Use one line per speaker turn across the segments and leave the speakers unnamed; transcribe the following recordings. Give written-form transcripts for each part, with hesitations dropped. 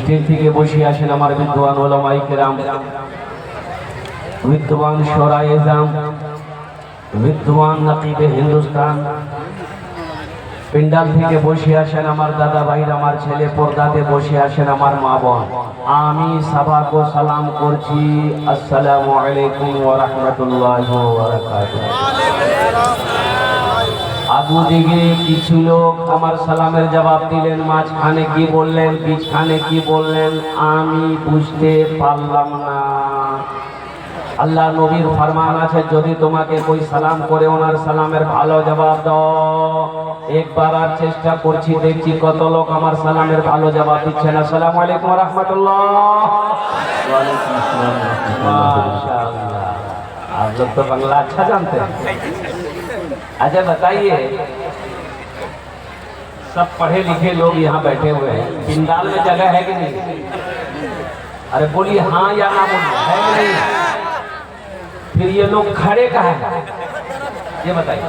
Stage থেকে বসে আসেন আমার বিদ্বান ওলামায়ে কেরাম, বিদ্বান শোরায়ে জাম, বিদ্বান নকিবে হিন্দুস্তান। পিন্ডাল থেকে বসে আসেন আমার দাদা ভাইরা, আমার ছেলে পর্দাতে বসে আসেন আমার মা বোন। আমি সবাইকে সালাম করছি, আসসালামু আলাইকুম ওয়া রাহমাতুল্লাহি ওয়া বারাকাতুহু। আগু দিকে কিছু লোক আমার সালামের জবাব দিলেন, মাঝখানে কি বললেন, পিছখানে কি বললেন আমি বুঝতে পারলাম না। আল্লাহ নবীর ফরমান আছে, যদি তোমাকে কই সালাম করে ওনার সালামের ভালো জবাব দাও। একবার আর চেষ্টা করছি, দেখছি কত লোক আমার সালামের ভালো জবাব দিচ্ছেন। আসসালামু আলাইকুম ওয়া রাহমাতুল্লাহ। ওয়া আলাইকুম আসসালাম। माशाअल्लाह, आप लोग तो बांग्ला अच्छा जानते हैं। अच्छा बताइए, सब पढ़े लिखे लोग यहाँ बैठे हुए हैं, पिंडाल में जगह है कि नहीं? अरे बोलिए हाँ या ना, बोलिए है कि नहीं? फिर ये लोग खड़े कहाँ हैं, ये बताइए।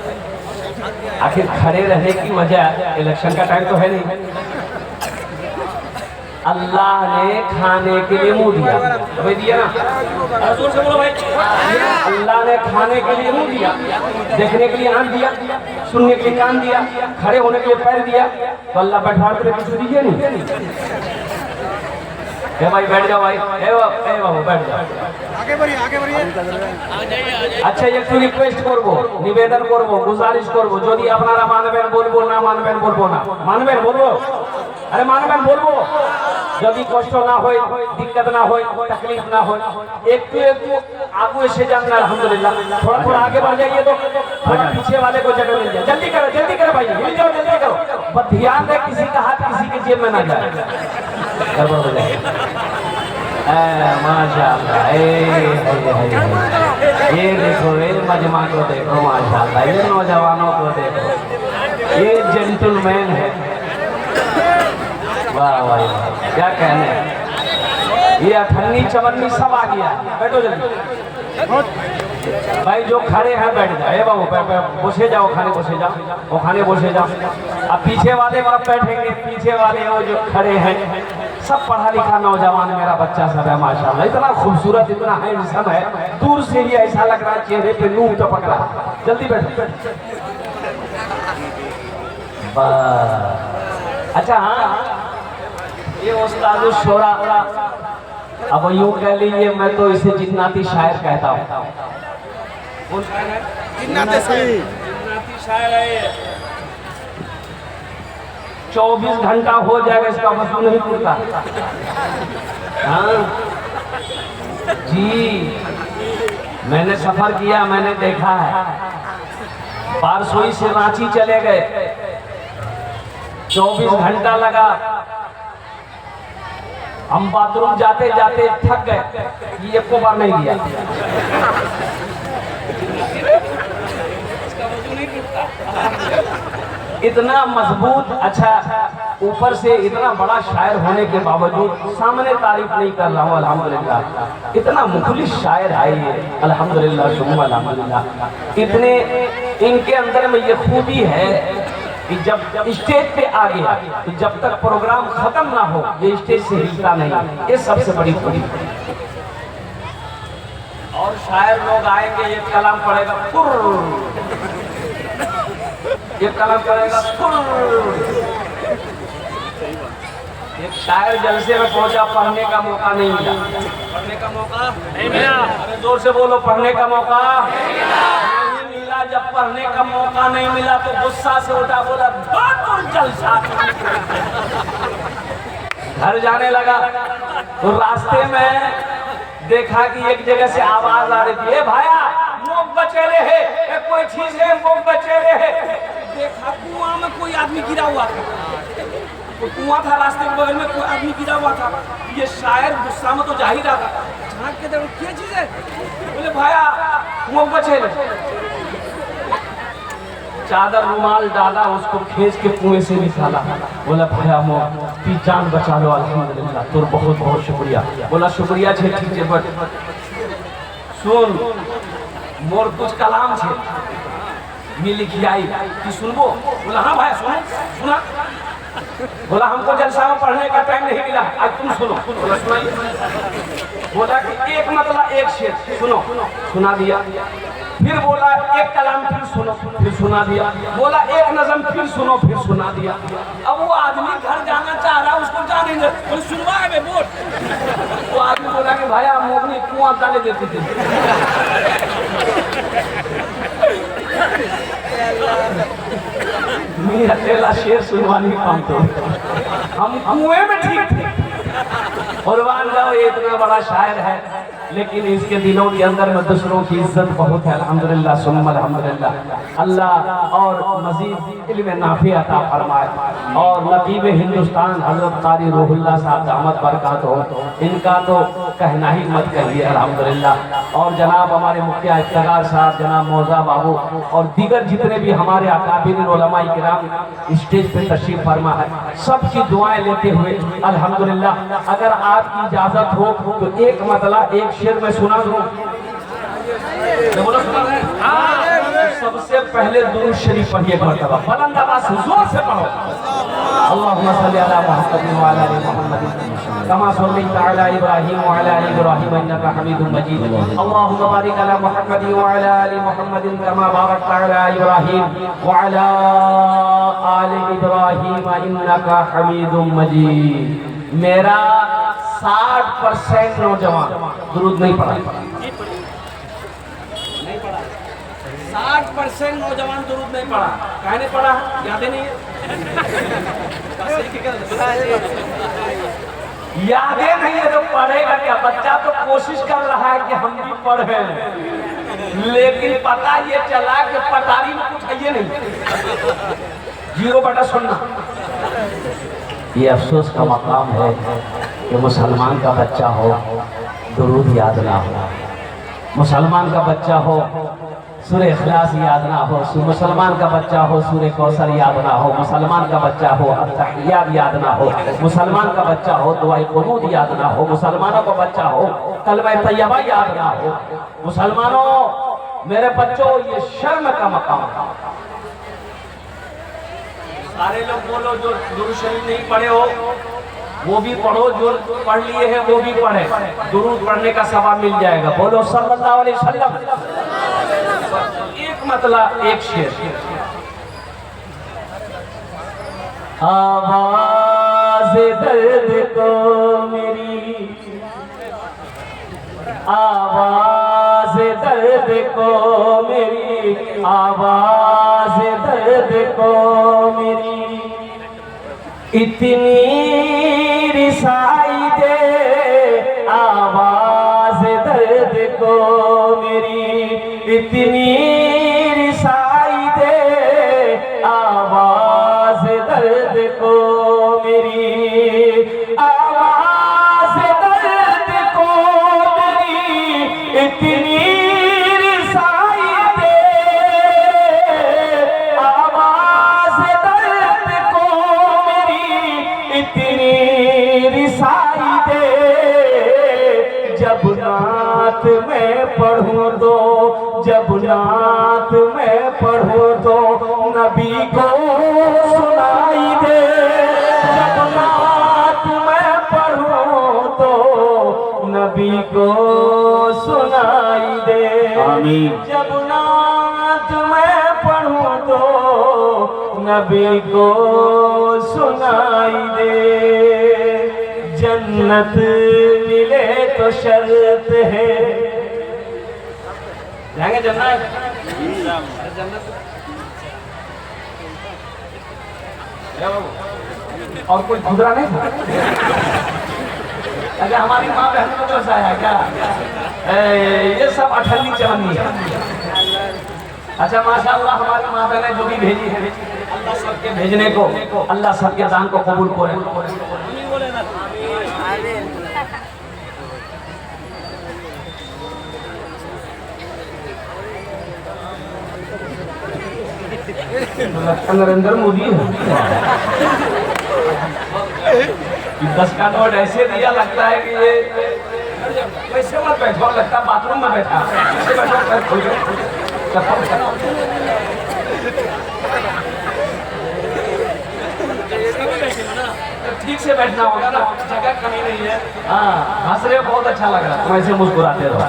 आखिर खड़े रहने की वजह, इलेक्शन का टाइम तो है नहीं। अल्लाह ने खाने के लिए मुंह दिया, हमें दिया ना। अल्लाह ने खाने के लिए मुंह दिया, देखने के लिए आंख दिया, सुनने के लिए कान दिया, खड़े होने के लिए पैर दिया, तो अल्लाह बैठा के कुछ दीजिए नहीं। ए भाई बैठ जाओ, भाई ए बाबू बैठ जाओ, आगे बढ़िए आगे बढ़िए। আচ্ছা একটু রিকোয়েস্ট করব, নিবেদন করব, গুজারিশ করব, যদি আপনারা মানবেন বলবো, না মানবেন বলবো না। মানবেন বলবো, আরে মানবেন বলবো, যদি কষ্ট না হয়, দিক্কত না হয়, तकलीफ ना हो, একটু একটু आगे से जाना। अल्हम्दुलिल्लाह, थोड़ा थोड़ा आगे बढ़ जाइए तो थोड़ा पीछे वाले को जगह मिल जाए। जल्दी करो भाई, मिल जाओ, जल्दी करो, बस ध्यान दे किसी का हाथ किसी के जेब में ना जाए, गड़बड़ हो जाए। माशाअल्लाह, ये देखो, ये मजमा को देखो, माशाअल्लाह, ये नौजवानों को देखो, ये जेंटलमैन है। वाह वाह, क्या कहने, ये अठन्नी चवन्नी सब आ गया। बैठो जल्दी भाई, जो खड़े हैं बैठ जाए। बाबू बसे जाओ, खाने बसे जाओ, वो खाने बसे जाओ। अब पीछे वाले कब बैठेंगे? पीछे वाले वो जो खड़े हैं सब पढ़ा लिखा नौजवान, मेरा बच्चा सब है माशाल्लाह, इतना खूबसूरत, इतना हैंडसम है, दूर से ही ऐसा लग रहा है चेहरे पे नूर टपक रहा है। जल्दी बैठो। अच्छा हाँ, ये उस्ताद शोरा, अब यूं कह लीजिए, मैं तो इसे जिन्नाती शायर कहता हूँ। जिन्नाती शायर है। 24 घंटा हो जाएगा इसका वसूल नहीं पूछता। हाँ जी, मैंने सफर किया, मैंने देखा है। बारसोई से रांची चले गए, 24 घंटा लगा। हम बाथरूम जाते जाते थक गए, ये एको बार नहीं दिया। इतना मजबूत, अच्छा ऊपर से इतना बड़ा शायर होने के बावजूद सामने तारीफ नहीं कर रहा हूँ, अल्हम्दुलिल्लाह। इतना मुखलिस शायर है ये, अल्हम्दुलिल्लाह सुम्मा अल्हम्दुलिल्लाह। इतने इनके अंदर में ये खूबी है कि जब स्टेज पे आ गया तो जब तक प्रोग्राम खत्म ना हो ये स्टेज से हिलता नहीं, ये सबसे बड़ी खूबी। और शायर लोग आएंगे, ये कलाम पड़ेगा ये कलाम पड़ेगा। एक शायर जलसे में पहुंचा, पढ़ने का मौका नहीं मिला। पढ़ने का मौका नहीं मिला। अरे जोर से बोलो, पढ़ने का मौका नहीं मिला। जब पढ़ने का मौका नहीं मिला तो गुस्सा से उठा, बोला जलसा। घर जाने लगा तो रास्ते में देखा कि एक जगह से आवाज आ रही थी, ए भाया मोक बचेरे है, कोई चीज है मोक बचेरे है। देखा कुआं में कोई आदमी गिरा हुआ था, तो कुआं था रास्ते के बगल में, कोई आदमी गिरा हुआ था। ये शायर गुस्सा में तो जा ही रहा था, झांक के देखो क्या चीज है, बोले भाया मोक बचेरे। चादर रुमाल डाला, उसको खींच के कुएं से निकाला। बोला भाया मोक की जान बचा लो, अल्हम्दुलिल्लाह तोर बहुत बहुत शुक्रिया। बोला शुक्रिया छे, ठीक है, बट सुन मोर कुछ कलाम छे मी लिखी आई कि सुनबो। बोला हाँ भाई सुना। बोला हमको जलसा में पढ़ने का टाइम नहीं मिला, आज तुम सुनो। बोला सुनाइए। बोला कि एक मतलब एक शेर सुनो, सुना दिया। फिर बोला एक कलाम फिर सुनो, फिर सुना दिया। बोला एक नज़म फिर सुनो, फिर सुना दिया। अब वो आदमी घर जाना चाह रहा, उसको जाने दे, बोले सुनवा है बोल। वो आदमी बोला कि भाई आप मोगनी कुआं डाले देते थे। मैं अकेला शेर सुनवानी काम तो हम कुएं में ठीक थे। और जाओ, ये इतना बड़ा शायर है, लेकिन इसके दिलों के अंदर में दूसरों की इज्जत बहुत है, अल्हम्दुलिल्लाह सुम्मा अल्हम्दुलिल्लाह। अल्लाह और मजीद इल्म नाफी अता फरमाए। और नकीब हिंदुस्तान हजरत कारी रूहुल्लाह साहब दामत बरकत हो, इनका तो कहना ही मत कहिए, अल्हम्दुलिल्लाह। और जनाब हमारे मुखिया इफ्तिखार साहब, जनाब मौजा बाबू और दीगर जितने भी हमारे अकाबिर उलमा किराम स्टेज पे तशरीफ फरमा है, सबकी दुआएं लेते हुए अल्हम्दुलिल्लाह अगर आपकी इजाजत हो तो एक मतलब एक शेर में सुना दूं। सबसे पहले दुरूद शरीफ पढ़िए एक मरतबा, बुलंद आवाज से जोर से पढ़ो। अल्लाहुम्मा सल्ली अला मुहम्मद व अला आलि मुहम्मद कमा सल्लैता अला इब्राहीम व अला आलि इब्राहीम इन्नका हमीदुम मजीद। अल्लाहुम्मा बारिक अला मुहम्मद व अला आलि मुहम्मद कमा बारकता अला इब्राहीम व अला आलि इब्राहीम इन्नका हमीदुम मजीद। मेरा 60% नौजवान दुरूद नहीं पढ़ा। 60% नौजवान दुरूद नहीं पढ़ा। कहने पढ़ा याद ही नहीं है। यादें नहीं है तो पढ़ेगा क्या? बच्चा तो कोशिश कर रहा है कि हम भी पढ़े, लेकिन पता ये चला कि पटारी में कुछ है ये नहीं। 0 सुनना। ये अफसोस का मकाम है कि मुसलमान का बच्चा हो दुरूद याद ना हो, मुसलमान का बच्चा हो सूरह इखलास याद ना हो, मुसलमान का बच्चा हो सूरह कौसर याद ना हो, मुसलमान का बच्चा हो अत्तहियात याद ना हो, मुसलमान का बच्चा हो दुआए कुनूत याद ना हो, मुसलमानों का बच्चा हो कलमा तैयबा याद ना हो। मुसलमानों मेरे बच्चों, ये शर्म का मकाम है। सारे लोग बोलो जो दुरूद शरीफ नहीं पढ़े हो वो भी पढ़ो, जो पढ़ लिए हैं वो भी पढ़े, दुरूद पढ़ने का सवाब मिल जाएगा। बोलो सल्लल्लाहु अलैहि वसल्लम। एक मतलब एक शेर। आवाज़ दर्द को मेरी, आवाज़ दर्द को मेरी, आवाज़ दर्द को मेरी इतनी रिसाई दे, आवाज़ दर्द को मेरी इतनी रिसाई दे, आवाज़ दर्द को आवाज़ दर्द को तेरी इतनी रिसाई दे, आवाज़ दर्द को मेरी इतनी रिसाई दे। जब नात मैं पढ़ूं तो, जब नात मैं पढ़ूं तो नबी को सुनाई दे। जब नात मैं पढ़ूं तो नबी को सुनाई दे। आमीन। जब नात मैं पढ़ूं तो नबी को सुनाई दे। जन्नत मिले तो शर्त है, जाएंगे जन्नत? और कोई खुदरा नहीं था? अगर हमारी माँ बहन को तो है क्या? ये सब अठन्नी चवन्नी है। अच्छा माशाअल्लाह हमारी माँ बहने जो भी भेजी है, अल्लाह सबके भेजने को, अल्लाह सबके दान को कबूल करे। नरेंद्र मोदी है। 10 का नोट ऐसे दिया लगता है कि ये वैसे मत बैठो, लगता है बाथरूम में बैठा। ऐसे बैठो, पैर खोल ठीक से बैठना होगा ना, जगह कमी नहीं है। हाँ हंस रहे, बहुत अच्छा लग रहा है, तुम ऐसे मुस्कुराते रहो,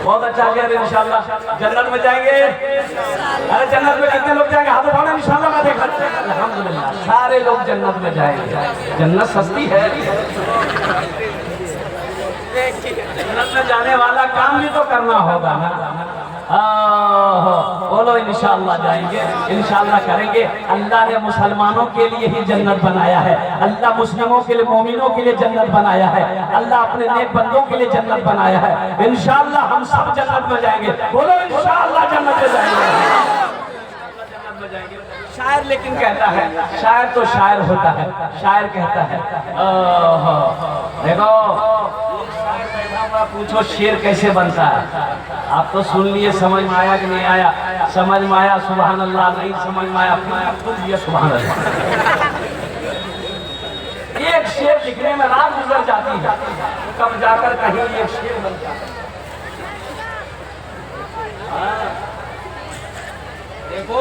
बहुत अच्छा किया। इंशाल्लाह जन्नत में जाएंगे। अरे जन्नत में कितने लोग जाएंगे? हाथ उठाना। इंशाल्लाह मैं देखा, अल्हम्दुलिल्लाह सारे लोग जन्नत में जाएंगे। जन्नत सस्ती है, जन्नत में जाने वाला काम भी तो करना होगा ना। बोलो इंशाअल्लाह जाएंगे, इंशाअल्लाह करेंगे। अल्लाह ने मुसलमानों के लिए ही जन्नत बनाया है, अल्लाह मुस्लिमों के लिए, मोमिनों के लिए जन्नत बनाया है, अल्लाह अपने नेक बंदों के लिए जन्नत बनाया है। इंशाअल्लाह हम सब जन्नत में जाएंगे। बोलो इंशाअल्लाह जन्नत में जाएंगे, जन्नत में जाएंगे। शायर लेकिन कहता है, शायर तो शायर होता है, शायर कहता है देखो पूछो शेर कैसे बनता है। आप तो सुन लिए, समझ में आया कि नहीं आया? समझ में आया सुभान अल्लाह, नहीं समझ में आया अपना खुद दिया सुभान अल्लाह। एक शेर लिखने में रात गुजर जाती है, कब जाकर कहीं एक शेर बनता है। देखो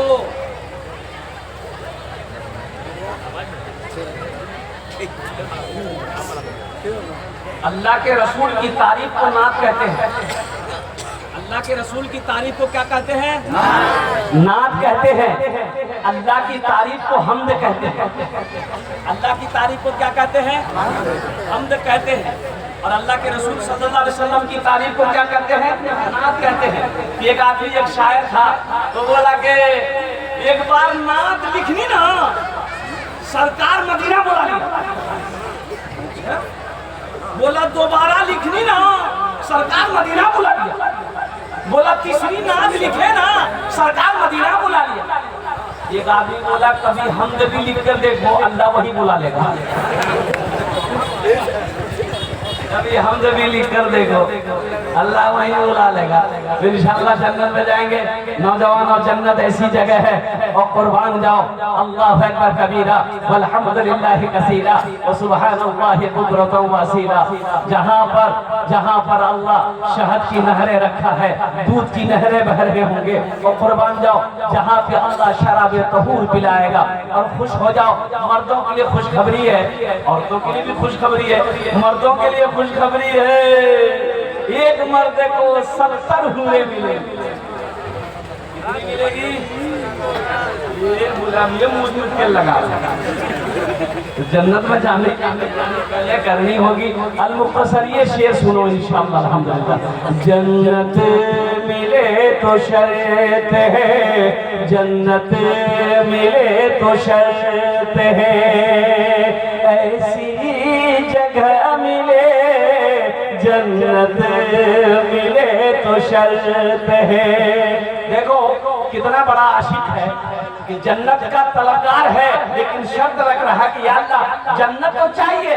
अल्लाह के रसूल की तारीफ को नात कहते हैं। अल्लाह के रसूल की तारीफ को क्या कहते हैं? नात कहते हैं। अल्लाह की तारीफ को हम्द कहते हैं। अल्लाह की तारीफ को क्या कहते हैं? हम्द कहते हैं। और अल्लाह के रसूल सल्लल्लाहु अलैहि वसल्लम की तारीफ को क्या कहते हैं? नात कहते हैं। एक आदमी, एक शायर था, तो बोला कि एक बार नात लिखनी ना, सरकार मदीना बुला लिया। बोला दोबारा लिखनी ना, सरकार मदीना बुला लिया। बोला तीसरी नात लिखे ना, सरकार मदीना बुला लिया। एक आदमी बोला कभी हमद भी लिख कर देखो, अल्लाह वही बुला लेगा। कभी हमद भी लिख कर देखो, अल्लाह वही बुला लेगा। फिर इंशाअल्लाह जन्नत में जाएंगे। नौजवान और जन्नत ऐसी जगह है, और कुर्बान जाओ अल्लाहु अकबर कबीरा वल्हम्दुलिल्लाहि कसीरा व सुब्हानल्लाहि कुदरतन वसीला। जहाँ पर अल्लाह शहद की नहरें रखा है, दूध की नहरें बह रहे होंगे, और कुर्बान जाओ जहाँ पे अल्लाह शराब तहूर पिलाएगा। और खुश हो जाओ, मर्दों के लिए खुशखबरी है, औरतों के लिए भी खुशखबरी है। मर्दों के लिए खुशखबरी है, एक मर्द को 70 हुए मिले। कितनी मिलेगी? ये गुलाम, ये मुझ के लगा। तो जन्नत में जाने पहले करनी होगी। अल-मुख्तसर ये शेर सुनो इंशाअल्लाह अल्हम्दुलिल्लाह। जन्नत मिले तो शर्त है, जन्नत मिले तो शर्त है, ऐसी जगह मिले जन्नत मिले तो शर्त है। देखो कितना बड़ा आशिक है कि जन्नत का तलबगार है, लेकिन शर्त रख रहा है कि या अल्लाह जन्नत तो चाहिए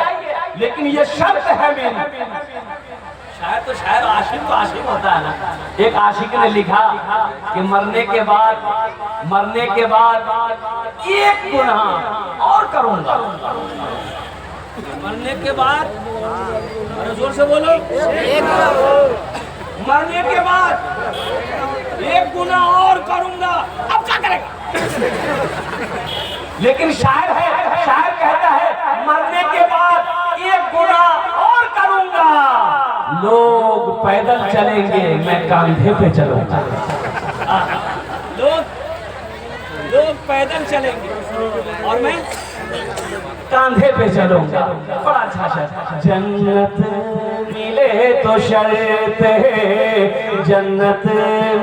लेकिन ये शर्त है मेरी। शायद आशिक तो आशिक होता है ना। एक आशिक ने लिखा कि मरने के बाद एक गुनाह और करूंगा। मरने के बाद, अरे जोर से बोलो, मरने के बाद एक गुनाह और करूंगा। अब क्या करेगा? लेकिन शायर कहता है मरने के बाद एक गुनाह और करूंगा। लोग पैदल चलेंगे, मैं कांधे पे चलूंगा। लोग पैदल चलेंगे और मैं कांधे पे चलूंगा। बड़ा अच्छा शर्त। जन्नत मिले तो शर्त है, जन्नत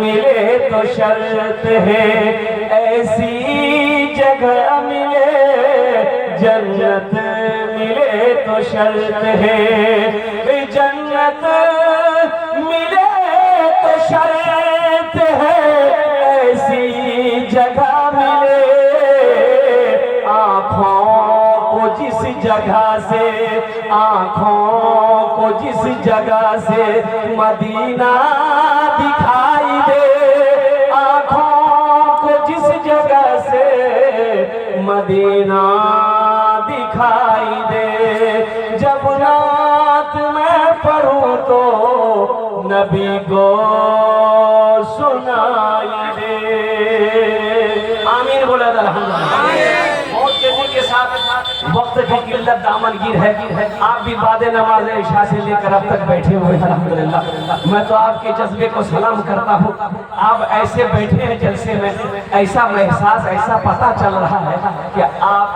मिले तो शर्त है, ऐसी जगह मिले जन्नत मिले तो शर्त है, जन्नत मिले तो शर्त है, ऐसी जगह मिले आँखों को जिस जगह से मदीना दिखाई दे, आँखों को जिस जगह से मदीना दिखाई दे। जब नात मैं पढ़ूं तो नबी को सुनाई दे। आमीन बोला अल्हम्दुलिल्लाह। के साथ वक्त की किल्लत दामनगीर है। आप भी बादे नमाज इशा से लेकर अब तक बैठे हुए हैं अल्हम्दुलिल्लाह। मैं तो आपके जज्बे को सलाम करता हूँ। आप ऐसे बैठे हैं जलसे में, ऐसा एहसास, ऐसा पता चल रहा है कि आप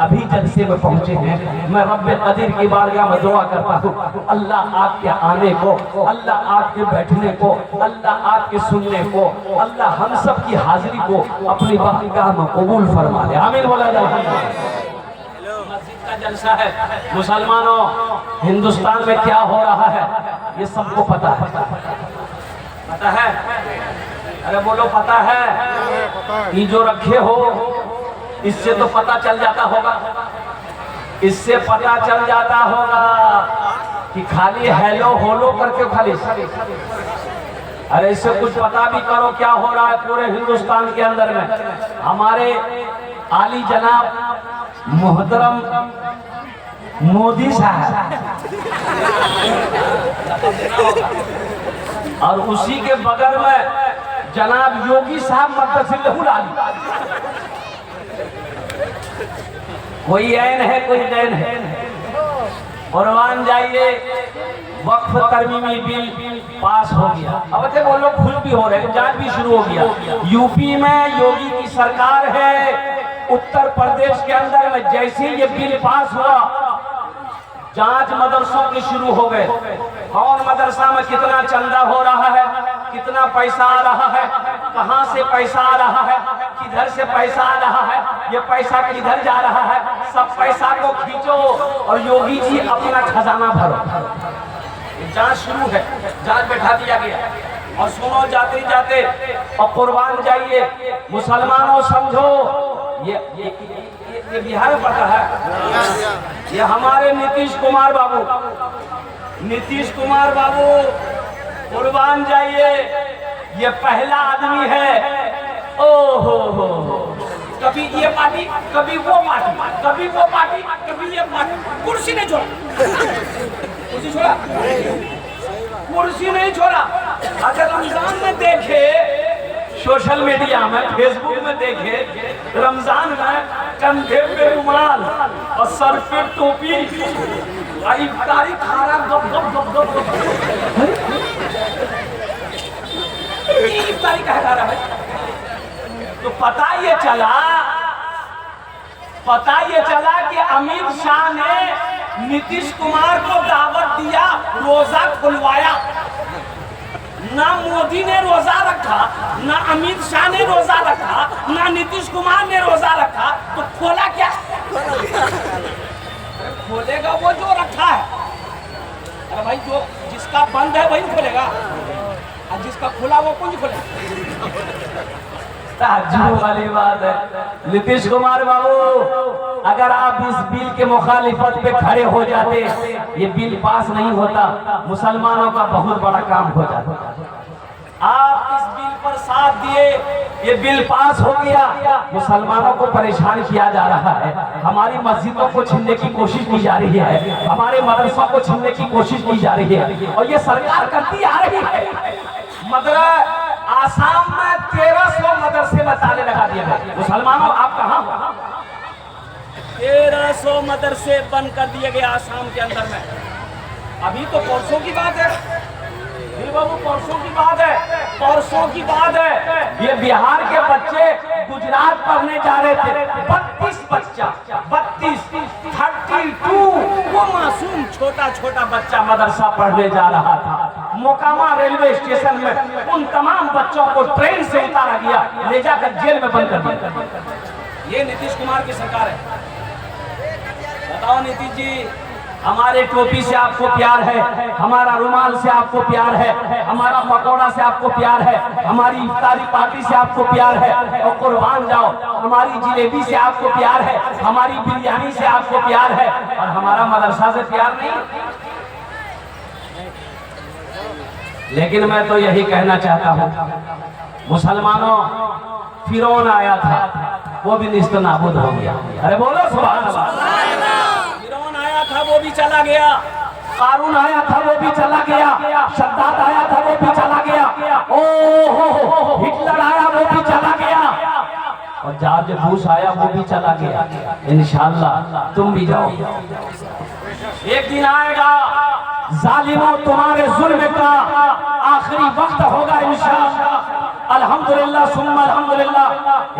अभी जलसे में पहुँचे हैं। मैं रब्बे कदीर की बारगाह में दुआ करता हूँ, अल्लाह आपके आने को, अल्लाह आपके बैठने को, अल्लाह आपके सुनने को, अल्लाह हम सब की हाजिरी को अपनी बारगाह में कबूल फरमा ले। आमीन बोला जाए। मस्जिद का जलसा है। मुसलमानों, हिंदुस्तान में क्या हो रहा है ये सबको पता है। अरे बोलो पता है। ये जो रखे हो इससे तो पता चल जाता होगा, इससे पता चल जाता होगा कि खाली हेलो होलो करके खाली। अरे इससे कुछ पता भी करो क्या हो रहा है पूरे हिंदुस्तान के अंदर में। हमारे आली जनाब मोहतरम मोदी साहब और उसी के बगल में जनाब योगी साहब मद्दसिल्लहुल आली। कोई ऐन है कोई दैन है। कुर्बान जाइए, वक्फ तरमीमी बिल पास हो गया। अब अच्छे वो लोग खुश भी हो रहे हैं, जांच भी शुरू हो गया। यूपी में योगी की सरकार है। उत्तर प्रदेश के अंदर में जैसे ये बिल पास हुआ, जांच मदरसों के शुरू हो गए। कौन मदरसा में कितना चंदा हो रहा है, कितना पैसा आ रहा है, कहां से पैसा आ रहा है, किधर से पैसा आ रहा है, ये पैसा किधर जा रहा है, सब पैसा को खींचो और योगी जी अपना खजाना भरो। जांच शुरू है, जांच बैठा दिया गया। और सुनो जाते जाते और कुर्बान जाइए मुसलमानों, समझो ये बिहार में पड़ता है। ये हमारे नीतीश कुमार बाबू कुर्बान जाइए, ये पहला आदमी है। ओहो हो, कभी ये पार्टी, कभी वो पार्टी, कभी वो पार्टी, कभी ये पार्टी। कुर्सी नहीं छोड़ा, कुर्सी नहीं छोड़ा। अगर रमजान में देखे, सोशल मीडिया में, फेसबुक में देखे, रमजान में कंधे पे रुमाल और सर पे टोपी, इफ्तारी खा रहा इफ्तारी कह रहा है। तो पता ये चला कि अमित शाह ने नीतीश कुमार को दावत दिया, रोजा खुलवाया। ना मोदी ने रोजा रखा, ना अमित शाह ने रोजा रखा, ना नीतीश कुमार ने रोजा रखा, तो खोला क्या? खोलेगा वो जो रखा है। अरे भाई, जो जिसका बंद है वही खोलेगा, और जिसका खुला वो कौन खोलेगा? ताज्जुब वाली बात है। नीतीश कुमार बाबू, अगर आप इस बिल के मुखालिफत पे खड़े हो जाते, ये बिल पास नहीं होता, मुसलमानों का बहुत बड़ा काम हो जाता। आप इस बिल पर साथ दिए, ये बिल पास हो गया, मुसलमानों को परेशान किया जा रहा है, हमारी मस्जिदों को छीनने की कोशिश की जा रही है, हमारे मदरसों को छीनने की कोशिश की जा रही है, और ये सरकार करती आ रही है। आसाम में 1300 मदरसे में ताले लगा दिए गए। मुसलमानों आप कहाँ हो? 1300 मदरसे बंद कर दिए गए आसाम के अंदर में। अभी तो परसों की बात है बाबू, परसों की बात है, परसों की बात है। ये बिहार के बच्चे गुजरात पढ़ने जा रहे थे, 32 बच्चा, 32 वो मासूम छोटा छोटा बच्चा मदरसा पढ़ने जा रहा था। मोकामा रेलवे स्टेशन में उन तमाम बच्चों को ट्रेन से उतारा गया, ले जाकर जेल में बंद कर दिया। ये नीतीश कुमार की सरकार है। बताओ नीतीश जी, हमारे टोपी से आपको प्यार है, हमारा रुमाल से आपको प्यार है, हमारा पकौड़ा से आपको प्यार है, हमारी इफ्तारी पार्टी से आपको प्यार है, और कुर्बान जाओ, हमारी जिलेबी से आपको प्यार है, हमारी बिरयानी से आपको प्यार है, और हमारा मदरसा से प्यार नहीं। लेकिन मैं तो यही कहना चाहता हूँ, मुसलमानों, फिरौन आया था, वो भी निस्त नाबूद हो गया। अरे बोलो सुभान अल्लाह। था वो भी चला गया, कारून आया था वो भी चला गया, शद्दाद आया था वो भी चला गया, ओहो हिटलर आया वो भी चला गया, और जॉर्ज बुश आया वो भी चला गया। इंशाअल्लाह तुम भी जाओ। एक दिन आएगा जालिमों, तुम्हारे जुल्म का आखिरी वक्त होगा इंशाअल्लाह। अल्हम्दुलिल्लाह सुम्मा अल्हम्दुलिल्लाह।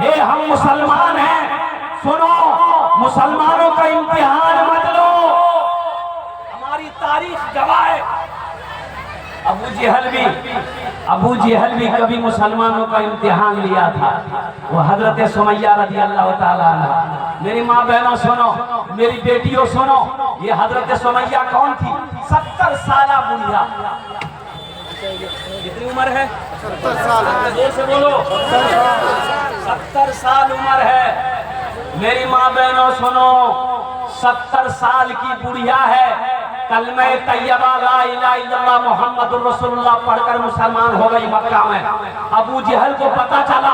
ये हम मुसलमान हैं, सुनो, मुसलमानों का इम्तिहान मत लो, हमारी तारीख गवाह है। अबू जहल भी कभी मुसलमानों का इम्तिहान लिया था। वो हजरत सुमैया रज़ी अल्लाह ताला अन्हा। मेरी माँ बहनों सुनो, मेरी बेटियों सुनो, ये हजरत सुमैया कौन थी? 70 साल बुढ़िया। कितनी उम्र है? 70 साल। जोर से बोलो। 70 साल उम्र है। मेरी माँ बहनों सुनो, 70 साल की बुढ़िया है, कलमे तैयबा ला इलाहा इल्लल्लाह मुहम्मदुर रसूलुल्लाह पढ़कर मुसलमान हो गई मक्का में। अबू जहल को पता चला,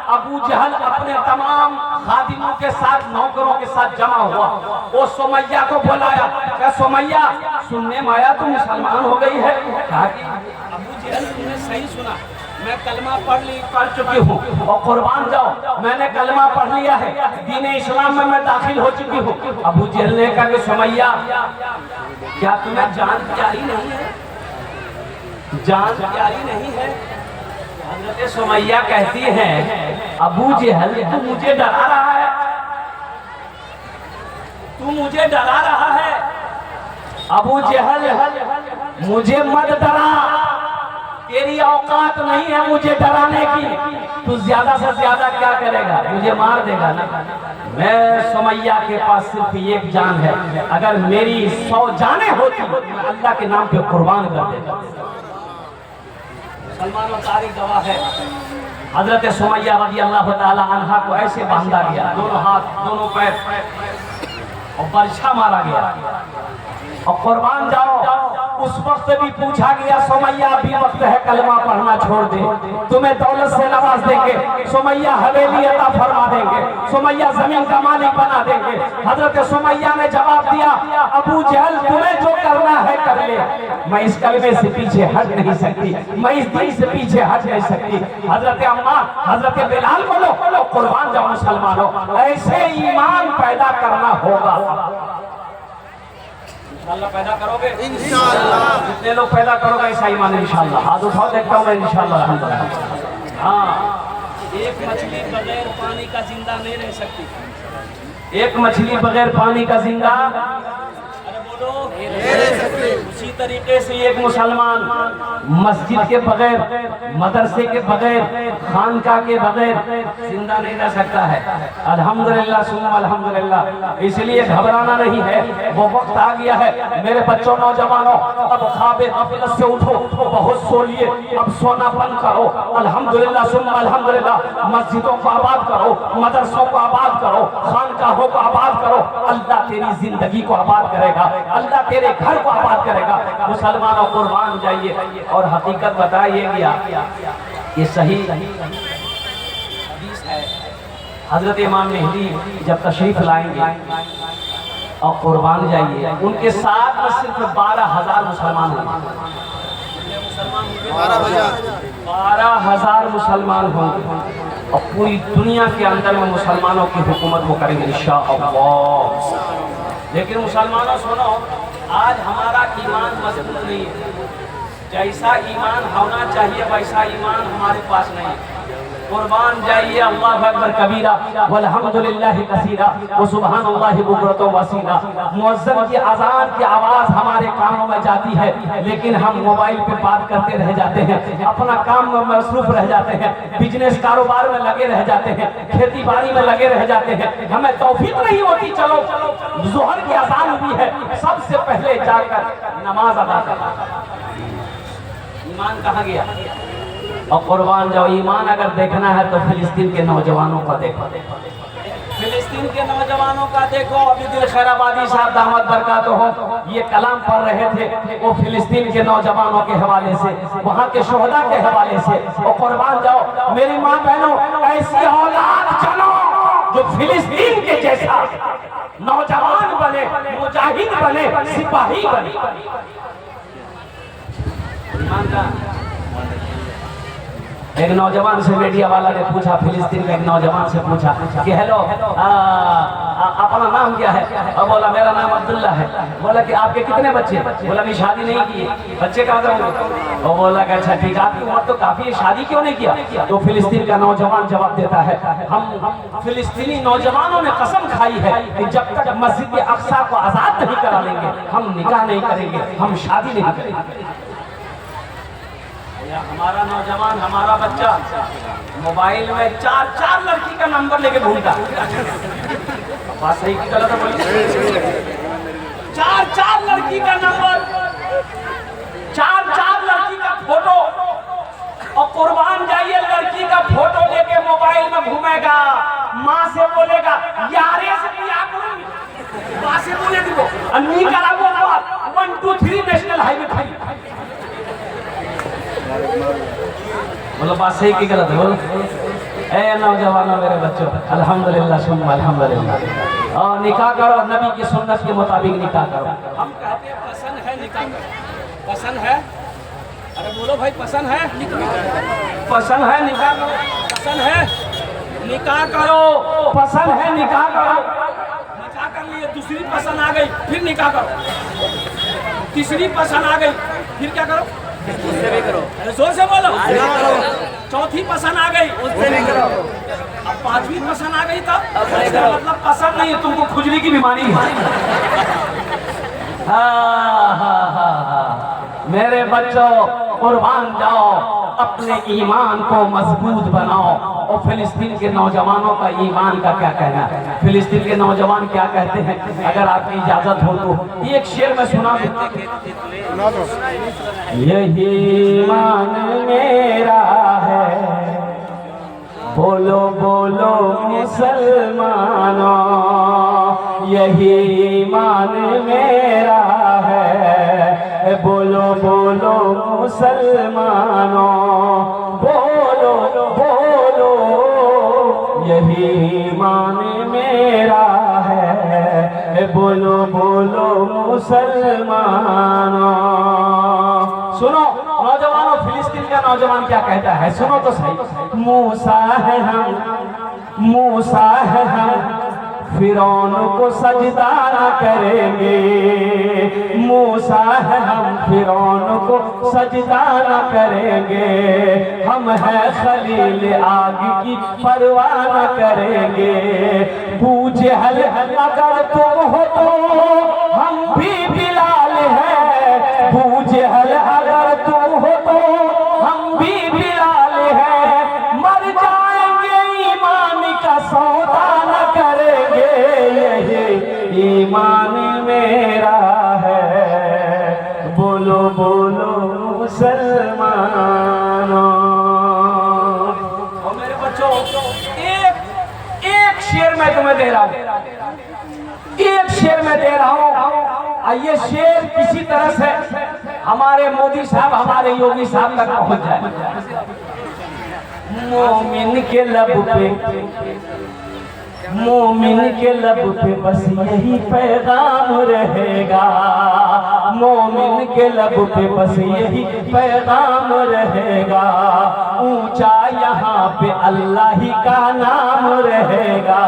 अबू जहल अपने तमाम खादिमों के साथ, नौकरों के साथ जमा हुआ। वो सुमैया को बुलाया, क्या सुमैया सुनने में आया तुम मुसलमान हो गई है? कहा कि अबू जहल तुमने सही सुना, मैं कलमा पढ़ चुकी हूँ, और कुर्बान जाओ, मैंने कलमा पढ़ लिया है, दीन इस्लाम में मैं दाखिल हो चुकी हूँ। अबू जहल ने कहा कि सुमैया क्या तुम्हें जान प्यारी नहीं है? जान प्यारी नहीं है? हज़रत सुमैया कहती है, अबू जहल तू मुझे डरा रहा है, तू मुझे डरा रहा है। अबू जहल मुझे मत डरा, तेरी औकात नहीं है मुझे डराने की, तू ज्यादा से ज्यादा क्या करेगा? मुझे मार देगा ना। मैं सुमैया के पास सिर्फ एक जान है, अगर मेरी 100 जानें होती मैं अल्लाह के नाम पे कुर्बान कर देता। सलमान और तारीख गवाह है। हजरत सुमैया रज़ी अल्लाह ताला अन्हा को ऐसे बांधा गया, दोनों हाथ दोनों पैर, और बर्छा मारा गया, और कुर्बान जाओ। उस वक्त भी पूछा गया, सुमैया अभी वक्त है कलमा पढ़ना छोड़ दे, तुम्हें दौलत से नवाज देंगे, सुमैया हवेली अता फरमा देंगे, सुमैया जमीन का मालिक बना देंगे। हजरत सुमैया ने जवाब दिया, अबू जहल तुम्हें जो करना है कर ले, मैं इस कलमे से पीछे हट नहीं सकती, मैं इस दीन से पीछे हट नहीं सकती। हजरत अम्मा, हजरत बिलाल बोलो, कुर्बान जाओ मुसलमानों, ऐसे ईमान पैदा करना होगा। इंशाअल्लाह पैदा करोगे, इंशाअल्लाह। जितने लोग पैदा करोगे ऐसा ईमान इंशाअल्लाह। हाथ उठाओ, देखता हूँ मैं इंशाअल्लाह। हाँ, एक मछली बगैर पानी का जिंदा नहीं रह सकती। एक मछली बगैर पानी का जिंदा, अरे बोलो, नहीं रह सकती। उसी तरीके से एक मुसलमान मस्जिद के बगैर, मदरसे के बगैर, खानका के बगैर जिंदा नहीं रह सकता है। अल्हम्दुलिल्लाह सुन्ना अल्हम्दुलिल्लाह। इसलिए घबराना नहीं है, वो वक्त आ गया है मेरे बच्चों, नौजवानों, अब ख्वाबे गफलत से उठो, बहुत सो लिए, अब सोना बंद करो। अल्हम्दुलिल्लाह सुन्ना अल्हम्दुलिल्लाह। मस्जिदों को आबाद करो, मदरसों को आबाद करो, खानकाहों को आबाद करो। अल्लाह तेरी जिंदगी को आबाद करेगा, अल्लाह तेरे घर को आबाद करेगा। मुसलमानों कुर्बान जाइए और हकीकत बताइए गया, ये सही हदीस है। हजरत इमाम मेहदी जब तशरीफ लाएंगे और कुर्बान जाइए, उनके साथ में सिर्फ 12,000 मुसलमान होंगे। 12,000 मुसलमान होंगे और पूरी दुनिया के अंदर में मुसलमानों की हुकूमत वो करेंगे इंशाअल्लाह। लेकिन मुसलमानों सुनो, आज हमारा ईमान मजबूत नहीं है। जैसा ईमान होना चाहिए वैसा ईमान हमारे पास नहीं है। कुर्बान जाइए, अल्लाह अकबर कबीरा वल्हम्दुलिल्लाहि कसीरा व सुब्हानल्लाहि बुकरतन वसीला। मुअज्जिन की अज़ान की आवाज़ हमारे कानों में जाती है, लेकिन हम मोबाइल पे बात करते रह जाते हैं, अपना काम में मसरूफ रह जाते हैं, बिजनेस कारोबार में लगे रह जाते हैं, खेती बाड़ी में लगे रह जाते हैं। हमें तौफीक नहीं होती, चलो ज़ोहर की अज़ान हुई है, सबसे पहले जाकर नमाज अदा करना। ईमान कहाँ गया? और कुर्बान जाओ। ईमान अगर देखना है तो फिलिस्तीन के नौजवानों का देखो, फिलिस्तीन के नौजवानों का देखो। अभी दिल खैराबादी साहब दामद बरकात हो, ये कलाम पढ़ रहे थे, वो फिलिस्तीन के नौजवानों के हवाले से, वहाँ के शोहदा के हवाले से। और कुर्बान जाओ मेरी माँ बहनों, ऐसी औलाद चलो जो फिलिस्तीन के जैसा नौजवान बने, मुजाहिद बने, सिपाही बने। ईमान का एक नौजवान से मीडिया वाला ने पूछा, फिलिस्तीन के एक नौजवान से पूछा कि हेलो अपना नाम क्या है? और बोला मेरा नाम अब्दुल्ला है। बोला कि आपके कितने बच्चे? बोला मैं शादी नहीं की, बच्चे कहाँ से होंगे? और बोला कि अच्छा ठीक है, आपकी उम्र तो काफी है, शादी क्यों नहीं किया? तो फिलिस्तीन का नौजवान जवाब देता है, हम फिलिस्तीनी नौजवानों ने कसम खाई है कि जब तक मस्जिद अक्सा को आजाद नहीं करा लेंगे हम निकाह नहीं करेंगे, हम शादी नहीं करेंगे। हमारा नौजवान, हमारा बच्चा मोबाइल में 4 लड़की का नंबर लेके घूमता। बात सही की गलत है बोलिए? 4 लड़की का नंबर, 4 लड़की का फोटो। और कुर्बान जाइए, लड़की का फोटो लेके मोबाइल में घूमेगा, माँ से बोलेगा यारे से बियाह करूंगी, माँ से बोले देखो अन्नी करा बोला 1 2 3 नेशनल हाईवे खाई। बोलो बात सही की गलत है? बोलो ए नौजवानों, मेरे बच्चों, अल्हम्दुलिल्लाह सुन्ना अल्हम्दुलिल्लाह। और निकाह करो, नबी की सुन्नत के मुताबिक निकाह करो। हम कहते हैं पसंद है निकाह करो, पसंद है, अरे बोलो भाई पसंद है, पसंद है निकाह करो, पसंद है निकाह करो, पसंद है निकाह करो। निकाह कर लिए, दूसरी पसंद आ गई, फिर निकाह करो, तीसरी पसंद आ गई, फिर क्या करो? उससे भी करो, जोर से बोलो। चौथी पसंद आ गई, उससे भी करो। अब 5वीं पसंद आ गई तब मतलब पसंद नहीं है, तुमको खुजली की बीमारी है। मेरे बच्चों कुर्बान जाओ, अपने ईमान को मजबूत बनाओ। और फिलिस्तीन के नौजवानों का ईमान का क्या कहना है? फिलिस्तीन के नौजवान क्या कहते हैं? अगर आपकी इजाजत हो तो एक शेर में सुना देते। यही ईमान मेरा है, बोलो बोलो मुसलमानों, यही ईमान मेरा है, बोलो बोलो मुसलमानों, बोलो बोलो यही ईमान मेरा है, बोलो बोलो मुसलमानों। सुनो नौजवानों, फिलिस्तीन का नौजवान क्या कहता है, सुनो तो सही। मूसा है हम, मूसा है हम, फिरौन को सजदा न करेंगे। मूसा है हम, फिरौन को सजदा न करेंगे। हम हैं खलील, आग की परवाह न करेंगे। बूझे हल अगर तुम हो तो हम भी बिलाल हैं, मुसलमानों। और मेरे बच्चों, एक शेर मैं तुम्हें दे रहा हूं, एक शेर मैं दे रहा हूं। ये शेर किसी तरह से हमारे मोदी साहब, हमारे योगी साहब तक पहुंच जाए। मोमिन के लब पे, मोमिन के लब पे बस यही पैगाम रहेगा, मोमिन के लब पे बस यही पैगाम रहेगा। ऊंचा यहाँ पे अल्लाह ही का नाम रहेगा,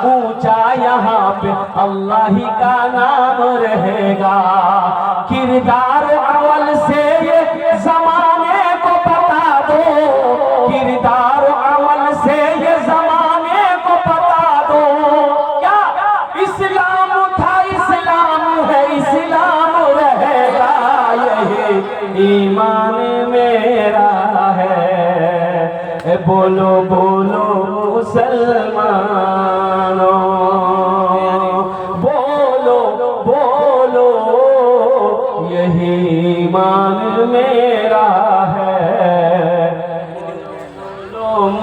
ऊंचा यहाँ पे अल्लाह ही का नाम रहेगा। किरदार अवल से ये जमाने को बता दो, किरदार अमल से ये जमाने को बता दो। क्या इस्लाम था, इस्लाम है, इस्लाम रहेगा, यही ईमान मेरा है। बोलो बोलो मुसलमानों, बोलो बोलो यही ईमान मेरा है।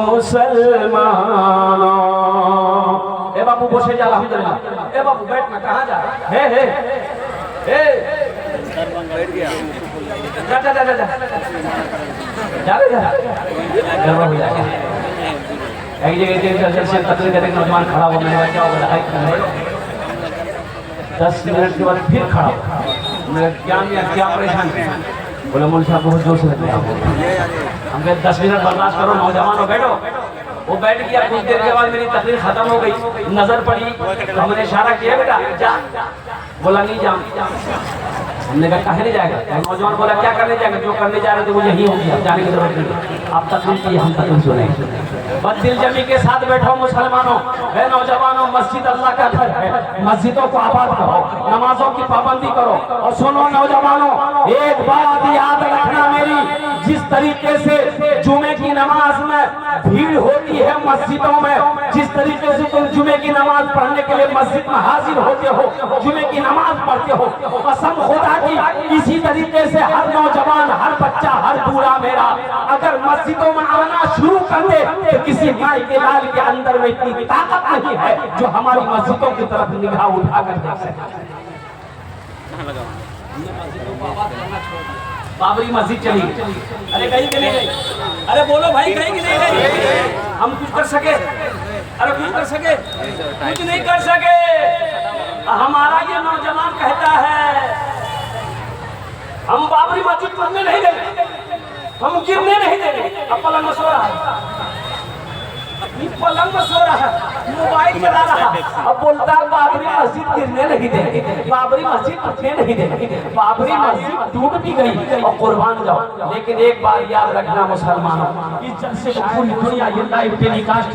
मुसलमानों, ए बाबू बसे जा, अल्हम्दुलिल्लाह। ए बाबू बैठ ना, कहाँ जा रहा है? हे बैठ गया, जा जा जा जा जा जा रे जा, गड़बड़ हो जाएगा। एक जगह से तकरीर करके नौजवान खड़ा हुआ, मैंने क्या होगा 10 मिनट के बाद फिर खड़ा हुआ। मैं क्या परेशान, बोले मौलवी साहब बहुत जोर से लग गया। हम कहे 10 मिनट बर्दाश्त करो, नौजवानों बैठो। वो बैठ गया, कुछ देर के बाद मेरी तकरीर खत्म हो गई, नजर पड़ी तो हमने इशारा किया, बेटा जा। बोला नहीं जा। हमने कहा कहे नहीं जाएगा? नौजवान बोला क्या करने जाएगा? जो करने जा रहे थे वो यही हो गया, जाने की जरूरत नहीं। आप तकलीफ की, हम तकलीफ सुने। बस दिल जमी के साथ बैठो मुसलमानों, है नौजवानों, मस्जिद अल्लाह का घर है, मस्जिदों को आबाद करो, नमाजों की पाबंदी करो। और सुनो नौजवानों, एक बात याद रखना मेरी, जिस तरीके से जुमे की नमाज में भीड़ होती है मस्जिदों में, जिस तरीके से तुम जुमे की नमाज पढ़ने के लिए मस्जिद में हाजिर होते हो, जुमे की नमाज पढ़ते हो, कसम खुदा की इसी तरीके से हर नौजवान, हर बच्चा, हर बूढ़ा मेरा अगर मस्जिदों में आना शुरू कर दे तो किसी माई के लाल के अंदर में इतनी ताकत नहीं है जो हमारी मस्जिदों की तरफ निगाह उठा कर देख सके। बाबरी मस्जिद चली, अरे कहीं के नहीं गई? अरे बोलो भाई, कहीं की नहीं गई? हम कुछ कर सके? अरे कुछ कर सके? कुछ नहीं कर सके। हमारा ये नौजवान कहता है हम बाबरी मस्जिद पढ़ने नहीं देंगे, हम गिरने नहीं देंगे। अब पलंग में सो रहा है, पलंग में सो रहा है, मोबाइल चला रहा, अब बोलता है बाबरी मस्जिद गिरने नहीं देंगे, बाबरी मस्जिद टूटने नहीं देंगे। बाबरी मस्जिद टूट भी गई और कुर्बान जाओ। लेकिन एक बात याद रखना मुसलमानों, इस जलसे को पूरी दुनिया ये लाइव टेलीकास्ट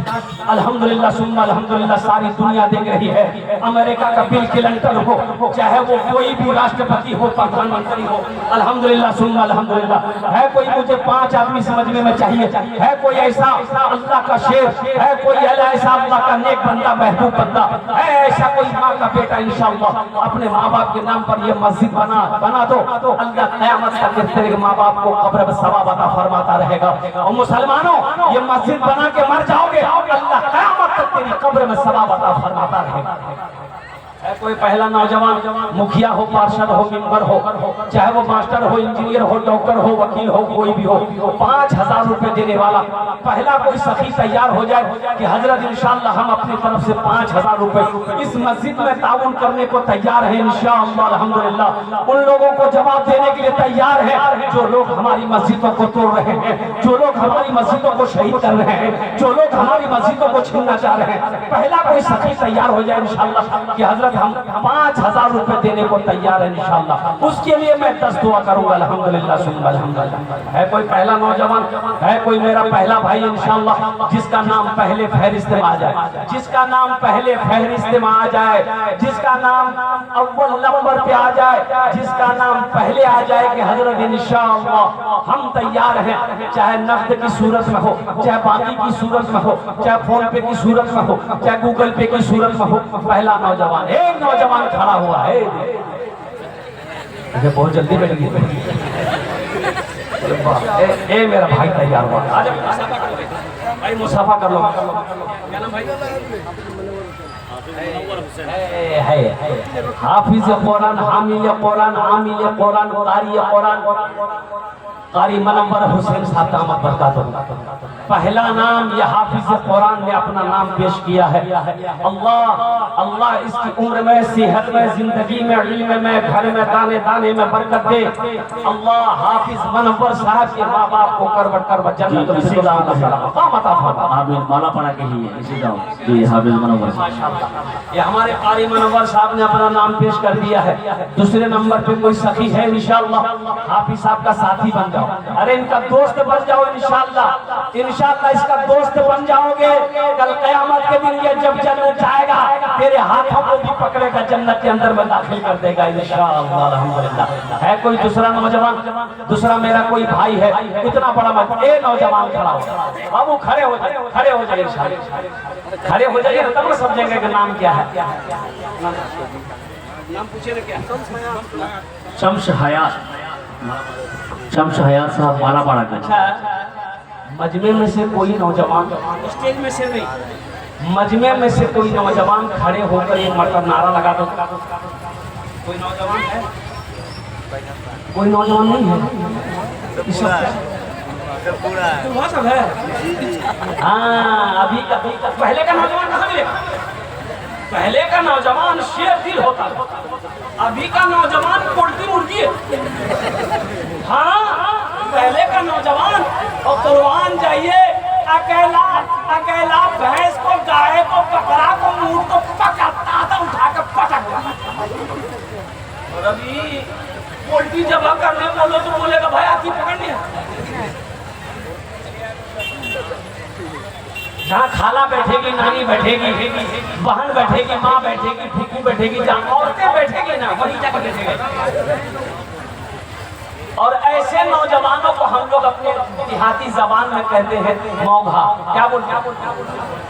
अल्हम्दुलिल्लाह सुन्ना अल्हम्दुलिल्लाह सारी दुनिया देख रही है। अमेरिका का बिल क्लिंटन हो, चाहे वो कोई भी राष्ट्रपति हो, प्रधानमंत्री हो, अल्हम्दुलिल्लाह सुन्ना अल्हम्दुलिल्लाह। है कोई मुझे 5 आदमी समझने में चाहिए, है कोई ऐसा अल्लाह का शेर, है कोई ऐसा अल्लाह का नेक बंदा, महबूब बंदा, है ऐसा कोई माँ का बेटा इंशाअल्लाह अपने माँ बाप के नाम पर ये मस्जिद बना दो, अल्लाह क़यामत तक तेरे माँ बाप को कब्र में सवाब अता फरमाता रहेगा। और मुसलमानों, ये मस्जिद बना के मर जाओगे, अल्लाह क़यामत तक तेरी कब्र में सवाब अता फरमाता रहेगा। कोई पहला नौजवान मुखिया हो, पार्षद हो, मेंबर हो, चाहे वो मास्टर हो, इंजीनियर हो, डॉक्टर हो, वकील हो, कोई भी हो, 5000 रुपए देने वाला पहला कोई सखी तैयार हो जाए कि हजरत इंशाअल्लाह हम अपनी तरफ से 5000 रुपए इस मस्जिद में ताउन करने को तैयार है इंशाअल्लाह अल्हम्दुलिल्लाह। उन लोगों को जवाब देने के लिए तैयार है जो लोग हमारी मस्जिदों को तोड़ रहे हैं, जो लोग हमारी मस्जिदों को शहीद कर रहे हैं, जो लोग हमारी मस्जिदों को छीनना चाह रहे हैं। पहला कोई सखी तैयार हो जाए इंशाअल्लाह कि हजरत हम 5000 रुपए देने को तैयार है इंशाअल्लाह, उसके लिए मैं 10 दुआ करूंगा अल्हम्दुलिल्लाह सुन्ना अल्हम्दुलिल्लाह। है कोई पहला नौजवान, है कोई मेरा पहला भाई इंशाअल्लाह जिसका नाम पहले फहरिस्त में आ जाए, जिसका नाम पहले फहरिस्त में आ जाए, जिसका नाम अव्वल नंबर पे आ जाए, जिसका नाम पहले आ जाए कि हजरत इंशाअल्लाह हम तैयार हैं, चाहे नकद की सूरत में हो, चाहे बाकी की सूरत में हो, चाहे फोन पे की सूरत में हो, चाहे गूगल पे की सूरत में हो। पहला नौजवान, एक नौजवान खड़ा हुआ है, बहुत जल्दी बैठ गई। ए मेरा भाई तैयार हुआ, भाई मुसाफा कर लो। क्या नाम भाई? हाफिज कुरान, हामिल कुरान, आमिल कुरान, कारी कुरान, कारी मुनव्वर हुसैन साहब दामत बरकातुहू। पहला नाम यह हाफिज कुरान ने अपना नाम पेश किया है। अल्लाह अल्लाह इसकी उम्र में, सेहत में, जिंदगी में, इल्म में, घर में, दाने दाने में बरकत दे। अल्लाह हाफिज मुनव्वर साहब के माँ बाप को करवट करवट जन्नत में सिला मकाम अता फरमा।
आमीन। माला पढ़ा के ही है इसी गाँव जी हाफिज मुनव्वर।
ये हमारे कारी मुनव्वर साहब ने अपना नाम पेश कर दिया है। दूसरे नंबर पे कोई सखी है इंशाअल्लाह, हाफिज साहब का साथी बन जाओ, अरे इनका दोस्त बन जाओ इंशाअल्लाह, इंशाअल्लाह इसका दोस्त बन जाओगे। कल क़यामत के दिन ये जब जन्नत जाएगा तेरे हाथों को भी पकड़ेगा, जन्नत के अंदर में दाखिल कर देगा इंशाअल्लाह। अल्हम्दुलिल्लाह। है कोई दूसरा नौजवान, दूसरा मेरा कोई भाई है, इतना बड़ा मत ए नौजवान खड़ा हो, अब वो खड़े हो जाए, खड़े हो जाइए इंशाअल्लाह, खड़े हो जाइए तब ना समझेंगे कि नाम क्या है। नाम पूछे ना क्या?
शम्स हयात, शम्स हयात साहब माला पढ़ा के।
अच्छा, मजमे में से कोई नौजवान, स्टेज में से नहीं, मजमे में से कोई नौजवान खड़े होकर एक मरतब नारा लगा दो। कोई नौजवान है? कोई नौजवान नहीं है? इस वक्त सब है। हाँ, अभी का पहले का नौजवान कहाँ मिलेगा? पहले का नौजवान शेर दिल होता है, अभी का नौजवान पोल्ट्री मुर्गी है। हाँ, पहले का नौजवान और कुर्बान जाइए, अकेला अकेला भैंस को, गाय को, बकरा को, ऊंट को पकड़ता था, उठा कर पटक। और अभी पोल्ट्री जब करने बोलो तो बोलेगा भाई आपकी पकड़ लिया। जहाँ खाला बैठेगी, नानी बैठेगी, बहन बैठेगी, माँ बैठेगी, फीकू बैठेगी, जहाँ औरतें बैठेगी ना वही जाकर बैठेगा। और ऐसे नौजवानों को हम लोग अपने देहाती जबान में कहते हैं मौघा। क्या बोलते हैं?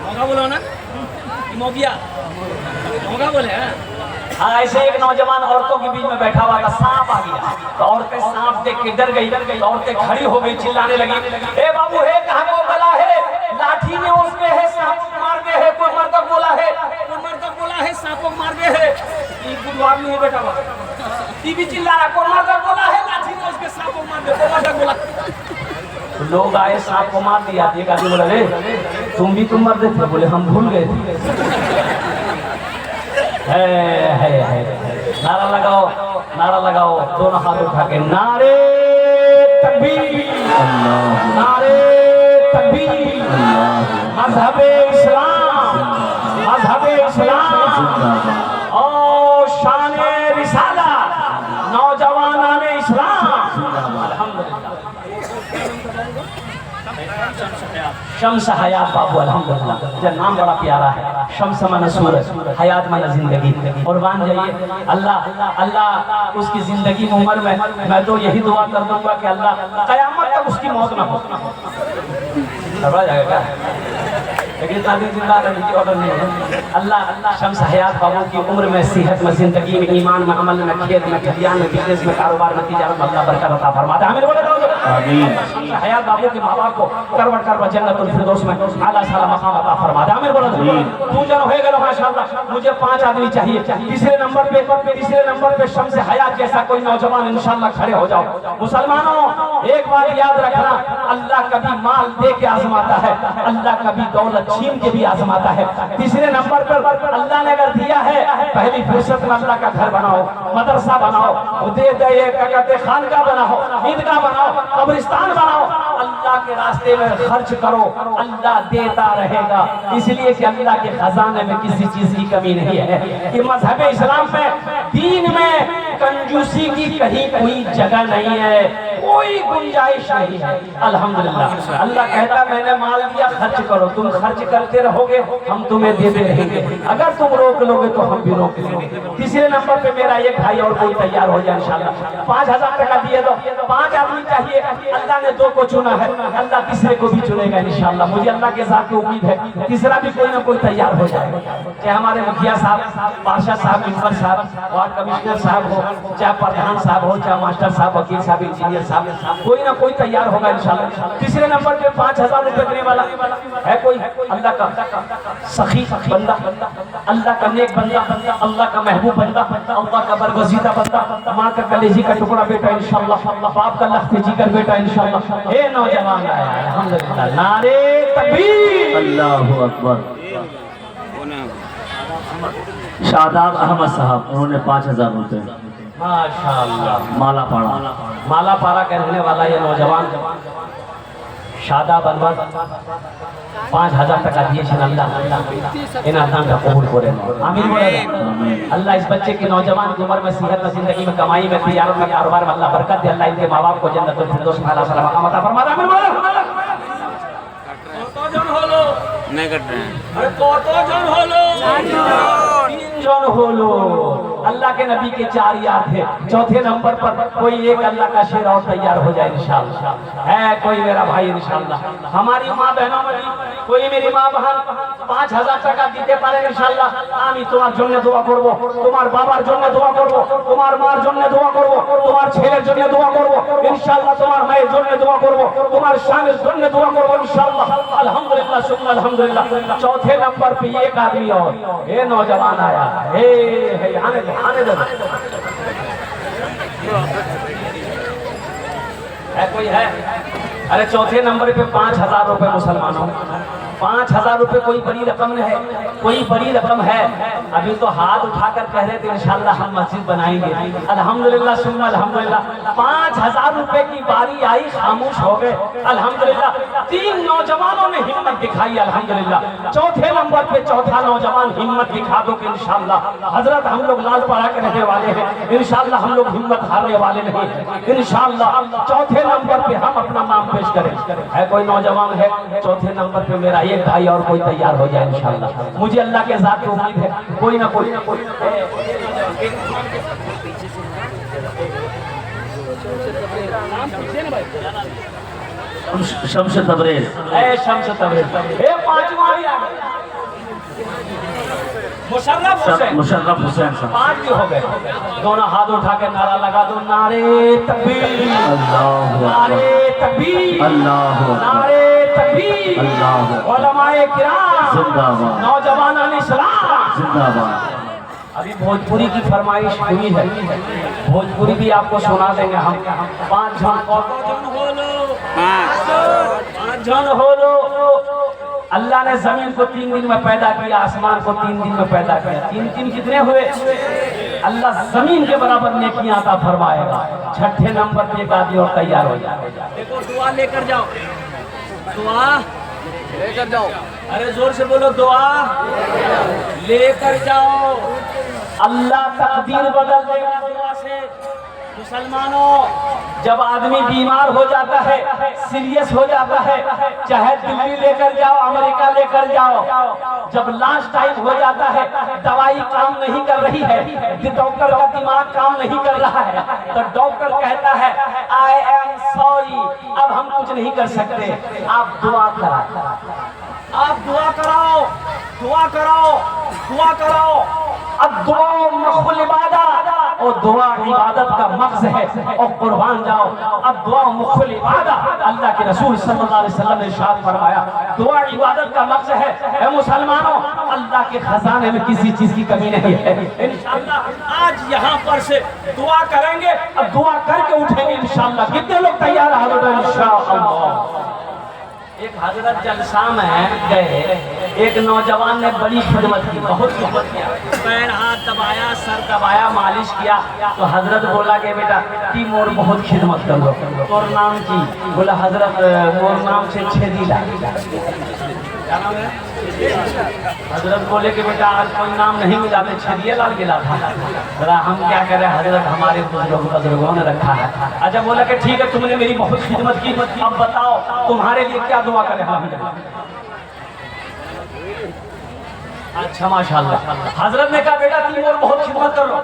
मौघा बोलो ना, मौगिया, मौघा बोले हैं। हाँ, ऐसे एक नौजवान औरतों के बीच में बैठा हुआ था, सांप आ गया तो औरतें सांप देख के डर गई, औरतें खड़ी हो गई, चिल्लाने लगी, ए बाबू है कहाँ को गला है, लाठी में उसमें है, सांप को मार दे है, कोई मर्दक बोला है, कोई मर्दक बोला है, सांप को मार दे है। ये बुधवार में बैठा हुआ टीवी चिल्ला रहा, कोई मर्दक बोला है, लाठी में उसके सांप को मार दे, कोई मर्दक बोला। लोग आए, सांप को मार दिया। एक आदमी बोला, रे तुम भी तुम मर्द थे? बोले हम भूल गए थे। है नारा लगाओ, नारा लगाओ, दोनों हाथ उठा के नारे तकबीर, नारे तकबीर, मज़हबे इस्लाम, मज़हबे इस्लाम और शाने रिसाला, नौजवानाने इस्लाम। अल्हम्दुलिल्लाह। शम्स हयात बाबू, अल्हम्दुलिल्लाह। जब नाम बड़ा प्यारा है, शम्स माना सूरज, हयात माना जिंदगी। और मान जाइए अल्लाह अल्लाह उसकी जिंदगी में, उम्र में मैं तो यही दुआ कर दूंगा कि अल्लाह कयामत तक उसकी मौत ना हो। घबरा जाएगा लेकिन ताकि जिंदा रहने की ऑर्डर नहीं है। अल्लाह शम्स हयात बाबू की उम्र में, सेहत में, जिंदगी में, ईमान में, अमल में, खेत में, खलियान में, बिजनेस में, कारोबार में, तिजारत में अल्लाह बरकत अता फरमाता है। आमीन। शम्स हयात बाबू के माँ बाप को करवट करवट जन्नतुल फिरदौस में आला साला मकाम अता फरमाता है। आमीन बोलो। तू जन हो गया माशाअल्लाह। मुझे 5 आदमी चाहिए। तीसरे नंबर पे शम्स हयात जैसा कोई नौजवान इंशाअल्लाह खड़े हो जाओ। मुसलमानों एक बात याद रखना, अल्लाह कभी माल दे के आजमाता है, अल्लाह कभी दौलत छीन के भी आजमाता है। तीसरे नंबर पर अल्लाह ने अगर दिया है, पहली फुर्सत में अल्लाह का घर बनाओ, मदरसा बनाओ, खानका बनाओ, ईदगाह बनाओ, कब्रिस्तान बनाओ, अल्लाह के रास्ते में खर्च करो, अल्लाह देता रहेगा। इसलिए कि अल्लाह के खजाने में किसी चीज की कमी नहीं है। कि मजहब इस्लाम में, दीन में कंजूसी की कहीं कोई जगह नहीं है, कोई गुंजाइश नहीं है। अल्हम्दुलिल्लाह। अल्लाह कहता है मैंने माल दिया, खर्च करो। तुम खर्च करते रहोगे, हम तुम्हें देते रहेंगे। अगर तुम रोक लोगे तो हम भी रोक लेंगे। तीसरे नंबर पे मेरा एक भाई और कोई तैयार हो जाए इंशाअल्लाह। 5000 टका दिए दो, 5 आदमी चाहिए। अल्लाह ने 2 को चुना है, अल्लाह तीसरे को भी चुनेगा इंशाअल्लाह। मुझे अल्लाह के साथ की उम्मीद है, तीसरा भी कोई ना कोई तैयार हो जाएगा। चाहे हमारे मुखिया साहब, बादशाह साहब, मेंबर साहब, वार्ड कमिश्नर साहब हो, चाहे प्रधान साहब हो, चाहे मास्टर साहब, वकील साहब, इंजीनियर साहब, साथ कोई ना कोई तैयार होगा इंशाल्लाह। तीसरे नंबर पे 5000 रुपए देने वाला है कोई अल्लाह का सखी बंदा, अल्लाह का नेक बंदा, अल्लाह का महबूब बंदा, अल्लाह का बरगजीदा बंदा, माँ का कलेजी का टुकड़ा बेटा इंशाल्लाह, बाप का लफ्ज़ जिगर बेटा इंशाल्लाह। हे नौजवान आया अल्हम्दुलिल्लाह, नारे तकबीर,
अल्लाहु अकबर। शादाब अहमद साहब, उन्होंने 5000 रुपए
माशाअल्लाह।
माला
पारा का रहने वाला ये नौजवान शादाब अहमद 5000 टका दिए अल्लाह इन अल्लाह का कबूल करे आमीन बोले। अल्लाह इस बच्चे के नौजवान की उम्र में सेहत जिंदगी में कमाई में तिजारत में कारोबार में अल्लाह बरकत दे। अल्लाह इनके माँ बाप को जन्नतुल फिरदौस में अल्लाह सलाम अता फरमा। आमीन बोले।
नहीं कट रहे हैं।
अरे जन होलो 3 जन होलो। अल्लाह के नबी के 4 यार थे। चौथे नंबर पर कोई एक अल्लाह का शेर और तैयार हो जाए इंशाअल्लाह। है कोई मेरा भाई इंशाअल्लाह। हमारी माँ बहनों में कोई मेरी माँ बहन 5000 টাকা দিতে পারে ইনশাআল্লাহ। আমি তোমার জন্য দোয়া করব, তোমার বাবার জন্য দোয়া করব, তোমার মার জন্য দোয়া করব, তোমার ছেলের জন্য দোয়া করব ইনশাআল্লাহ, তোমার মায়ের জন্য দোয়া করব, তোমার স্বামীর জন্য দোয়া করব इंशाअल्लाह। अल्हम्दुलिल्लाह सुम्मा अल्हम्दुलिल्लाह। चौथे नंबर पे एक आदमी और ये नौजवान आया है आने दो है कोई है। अरे चौथे नंबर पे 5000 रुपए मुसलमानों, 5000 रुपए कोई बड़ी रकम नहीं है, कोई बड़ी रकम है। अभी तो हाथ उठाकर कह रहे थे इंशाअल्लाह हम मस्जिद बनाएंगे। अल्हम्दुलिल्लाह सुम्मा अल्हम्दुलिल्लाह 5000 रुपए की बारी आई, खामोश हो गए अल्हम्दुलिल्लाह। 3 नौजवानों ने हिम्मत दिखाई अल्हम्दुलिल्लाह। चौथे नंबर पे चौथा नौजवान हिम्मत दिखा दो कि इंशाअल्लाह हजरत हम लोग लालपाड़ा के रहने वाले हैं, इंशाअल्लाह हम लोग हिम्मत हारने वाले नहीं इंशाअल्लाह। चौथे नंबर पे हम अपना नाम पेश करें। है कोई नौजवान है चौथे नंबर पे मेरा एक भाई और कोई तैयार हो जाए इंशाअल्लाह। मुझे अल्लाह के ज़ात की उम्मीद है कोई ना कोई
शम्स तबरेज,
शम्स तबरेज। पांचवा भी आ गया मुशर्रफ हुसैन साहब। 5 भी हो गए। दोनों हाथ उठा के नारा लगा दो, नारे तकबीर, नारे तकबीर, नारे तकबीर, उलमाए किराम
जिंदाबाद,
नौजवान इस्लाम
जिंदाबाद।
अभी भोजपुरी की फरमाइश हुई है, भोजपुरी भी आपको सुना देंगे हम। 5 जन हो लो। अल्लाह ने जमीन को 3 दिन में पैदा किया, आसमान को 3 दिन में पैदा किया। 3 कितने हुए? अल्लाह जमीन के बराबर नेकियां अता फरमाएगा। छठे नंबर पे एक आदमी और तैयार हो जाए। देखो दुआ लेकर जाओ, दुआ लेकर जाओ। अरे जोर से बोलो, दुआ लेकर जाओ। अल्लाह तकदीर बदल देगा दुआ से। मुसलमानों, जब आदमी बीमार हो जाता है, सीरियस हो जाता है, चाहे दिल्ली लेकर जाओ, अमेरिका लेकर जाओ, जब लास्ट टाइम हो जाता है, दवाई काम नहीं कर रही है, डॉक्टर का दिमाग काम नहीं कर रहा है, तो डॉक्टर कहता है आई एम सॉरी, अब हम कुछ नहीं कर सकते, आप दुआ कराओ, आप दुआ कराओ, दुआ कराओ, दुआ कराओ। अब दुआ मखबूल इबादत, और दुआ इबादत का मक्स है, और कुर्बान जाओ। अब दुआ मखबूल इबादत, अल्लाह के रसूल सल्लल्लाहु अलैहि वसल्लम ने इरशाद फरमाया, दुआ इबादत का मक्स है। ऐ मुसलमानों, अल्लाह के खजाने में किसी चीज की कमी नहीं है। इंशाअल्लाह आज यहाँ पर से दुआ करेंगे, अब दुआ करके उठेंगे इंशाअल्लाह। कितने लोग तैयार हैं? इंशाअल्लाह। एक हजरत जलसा में गए, एक नौजवान ने बड़ी खिदमत की, बहुत खिदमत किया, पैर हाथ दबाया, सर दबाया, मालिश किया। तो हजरत बोला कि बेटा की मोर बहुत खिदमत कर लो, तोर नाम की? बोला हजरत मोर नाम से छेदीला। क्या नाम है? हजरत बोले कि बेटा आज कोई नाम नहीं मिला, मैं छेदिया लाल गिला था। जरा हम क्या करें हजरत, हमारे बुजुर्गों ने रखा है। अच्छा बोला कि ठीक है, तुमने मेरी बहुत खिदमत की, अब बताओ तुम्हारे लिए क्या दुआ करें हम? अच्छा माशाल्लाह। हजरत ने कहा बेटा तुम और बहुत खिदमत कर लो,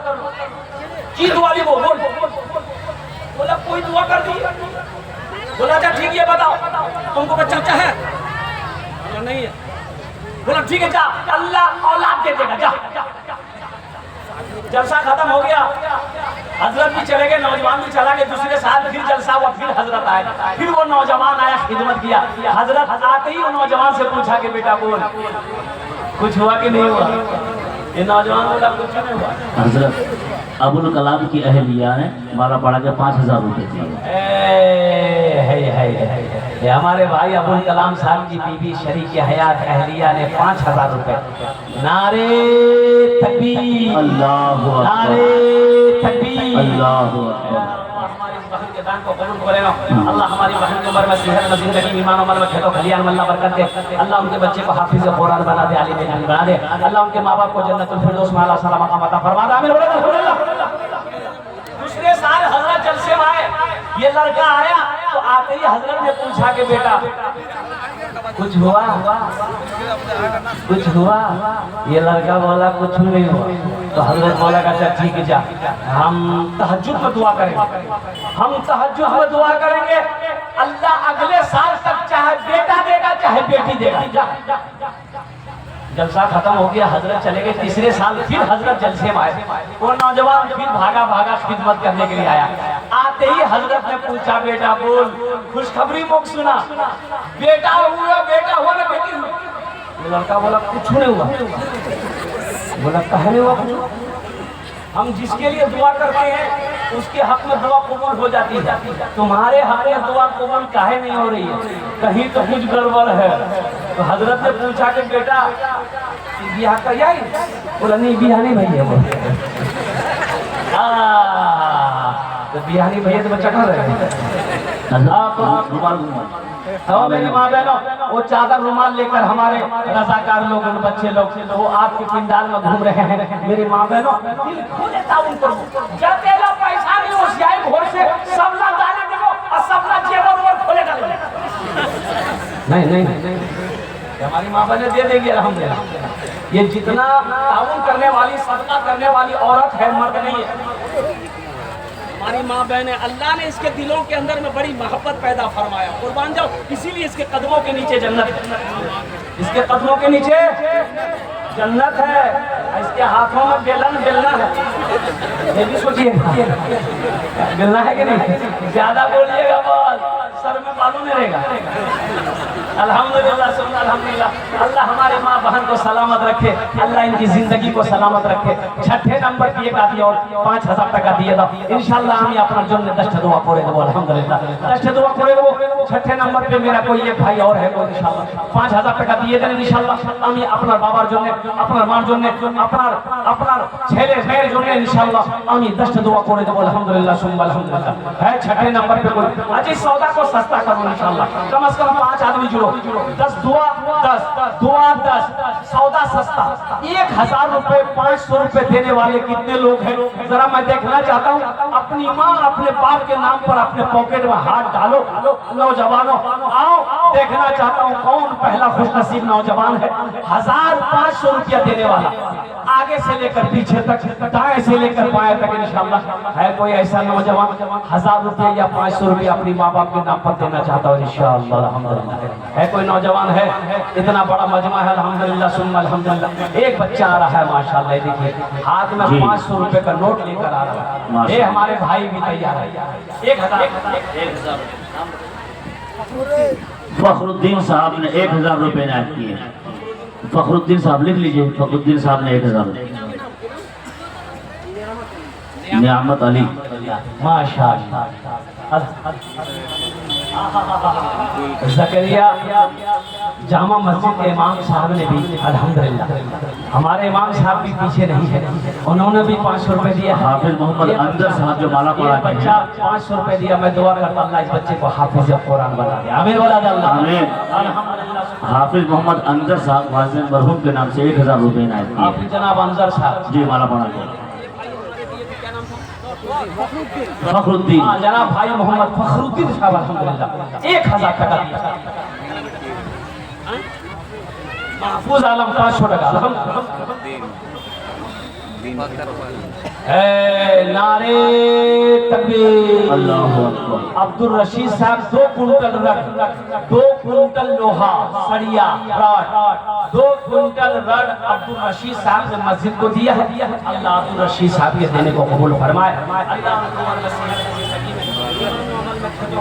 की दुआ ली? बोल। बोला कोई दुआ कर दी। बोला अच्छा ठीक है बताओ, तुमको बच्चा है? बोला नहीं है। बोला ठीक है जा, अल्लाह औलाद दे देगा, जा। जलसा खत्म हो गया, हजरत भी चले गए, नौजवान भी चला गया। दूसरे साल फिर जलसा हुआ, फिर हजरत आए, फिर वो नौजवान आया, खिदमत किया। हजरत आते ही वो नौजवान से पूछा कि बेटा बोल, कुछ हुआ कि नहीं हुआ? ये नौजवान बोला कुछ नहीं हुआ।
हजरत अबुल कलाम की अहलिया ने माला पड़ा के 5,000 रुपये दिए।
ये हमारे भाई अबुल कलाम साहब की बीबी शरीक हयात अहलिया ने 5,000 रुपए। नारे तकबीर,
अल्लाहु अकबर,
नारे तकबीर,
अल्लाहु अकबर।
हमारी इस बहन के दान को कबूल करे ना अल्लाह। हमारी बहन की उम्र में सेहत में जिंदगी ईमान अमल में खेलो खलियान में अल्लाह बरकत दे अल्लाह। उनके बच्चे को हाफिज कुरान बना दे, आलिम इल्म बना दे अल्लाह। उनके माँ बाप को जन्नतुल फिरदौस में अल्लाह सलाम मकाम अता फरमा दे, आमीन। दूसरे साल हजरत जलसे में आए, ये लड़का आया तो आते ही हजरत ने पूछा कि बेटा कुछ हुआ, कुछ हुआ? ये लड़का बोला कुछ नहीं हुआ। तो हजरत बोला अच्छा ठीक है, जा हम तहज्जुद में दुआ करेंगे, हम तहज्जुद में दुआ करेंगे। अल्लाह अगले साल तक चाहे बेटा देगा चाहे बेटी देगा। जलसा खत्म हो गया, हजरत चले गए। तीसरे साल फिर हजरत जलसे में आए, वो नौजवान फिर भागा भागा खिदमत करने के लिए आया। आते ही हजरत ने पूछा बेटा बोल, खुशखबरी मुख सुना, बेटा हुआ, बेटा हुआ ना बेटी हुई? लड़का बोला कुछ नहीं हुआ। बोला कहने हुआ कुछ? हम जिसके लिए दुआ करते हैं उसके हक में दुआ कबूल हो जाती है, तुम्हारे हक में दुआ कबूल काहे नहीं हो रही है? कहीं तो कुछ गड़बड़ है। तो हजरत ने पूछा कि बेटा ब्याह कर जाए? बोला नहीं ब्याह नहीं भैया। तो ब्याह नहीं भैया तो बच्चा कहाँ रहे? मेरी माँ बहनों, वो चादर रुमाल लेकर हमारे रजाकार लोग, बच्चे लोग वो आपके पिंडाल में घूम रहे हैं। मेरी माँ बहनों, दिल खोले ताउन करो, जब तेरा पैसा नहीं हो जाए घोर से सब ना दाने देखो और सब ना जेवर और खोले डालो। नहीं नहीं नहीं, हमारी माँ बहने दे देगी अल्हम्दुलिल्लाह। ये जितना ताउन करने वाली, सदका करने वाली औरत है, मर्द नहीं है। हमारी माँ बहने, अल्लाह ने इसके दिलों के अंदर में बड़ी मोहब्बत पैदा फरमाया। कुर्बान जाओ, इसीलिए इसके कदमों के नीचे जन्नत है, इसके कदमों के नीचे जन्नत है। इसके हाथों में बेलन बेलना है, ये भी सोचिए बेलना है कि नहीं? ज्यादा बोलिएगा बस सर में बालू नहीं रहेगा। अल्हम्दुलिल्लाह सुन अल्हम्दुलिल्लाह। अल्लाह हमारे माँ बहन को सलामत रखे, अल्लाह इनकी जिंदगी को सलामत रखे। छठे नंबर की एक आदि और 5,000 টাকা দিয়ে দাও इंशाल्लाह। আমি আপনার জন্য 10টা দোয়া করে দেব আলহামদুলিল্লাহ। 10টা দোয়া করে দেব। छठे नंबर पे मेरा कोई एक भाई और है, वो इंशाल्लाह 5,000 টাকা দিয়ে দেন इंशाल्लाह। আমি আপনার বাবার জন্য, আপনার মার জন্য, আপনার ছেলে মেয়ের জন্য इंशाल्लाह আমি 10টা দোয়া করে দেব আলহামদুলিল্লাহ সুবহান আলহামদুলিল্লাহ। है छठे नंबर पे कोई आज इस सौदा को सस्ता करो इंशाल्लाह। कम से कम 5 आदमी जुड़ो, 10 दुआ 10 सौदा सस्ता। 1,000 रुपए 500 रुपए देने वाले कितने लोग हैं? जरा मैं देखना चाहता हूँ। अपनी माँ अपने बाप के नाम पर अपने पॉकेट में हाथ डालो। नौजवानों आओ, देखना चाहता हूँ कौन पहला खुशनसीब नौजवान है 1,500 रुपया देने वाला, आगे से लेकर पीछे तक, दाएं से लेकर बाएं तक इंशाल्लाह। है कोई ऐसा नौजवान 1,000 रुपया या 500 रुपया अपनी माँ बाप के नाम पर देना चाहता हूँ इंशाल्लाह अल्हम्दुलिल्लाह? है कोई नौजवान? है इतना बड़ा मजमा है अल्हम्दुलिल्लाह सुम्मा अल्हम्दुलिल्लाह। एक बच्चा आ रहा है माशाल्लाह, देखिए हाथ में 500 रुपए का नोट लेकर आ रहा है। ये हमारे भाई भी तैयार है। 1,000
फखरुद्दीन साहब ने 1,000 रुपए इनायत किए। फखरुद्दीन साहब लिख लीजिए, फखरुद्दीन साहब ने 1,000 रुपए। नियामत अली
माशाअल्लाह। ज़करिया जामा मस्जिद के इमाम साहब ने भी अल्हम्दुलिल्लाह, हमारे इमाम साहब भी पीछे नहीं है, उन्होंने भी 500 रुपए दिया।
हाफिज मोहम्मद अंदर साहब जो माला पड़ा है,
बच्चा 500 रुपए दिया। मैं दुआ करता अल्लाह इस बच्चे को हाफिज कुरान बना दे, आमीन बोला अल्लाह
आमीन।
अल्हम्दुलिल्लाह।
हाफिज मोहम्मद अंदर साहब वाजिन मरहूम के नाम से 1,000 रुपए इनायत किए।
आप जनाब अंजर साहब
जी माला पड़ा के फखरुद्दीन,
जनाब भाई मोहम्मद फखरुद्दीन साहब अल्हम्दुलिल्लाह 1,000 टका दिया। महफूज आलम 500 टका। नारे तकबीर।
अल्लाह अकबर।
अब्दुल रशीद साहब 2 कुंटल रड, 2 कुंटल लोहा सरिया रड, 2 कुंटल रड अब्दुल रशीद साहब ने मस्जिद को दिया है। अल्लाह अब्दुल रशीद साहब के देने को कबूल फरमाए।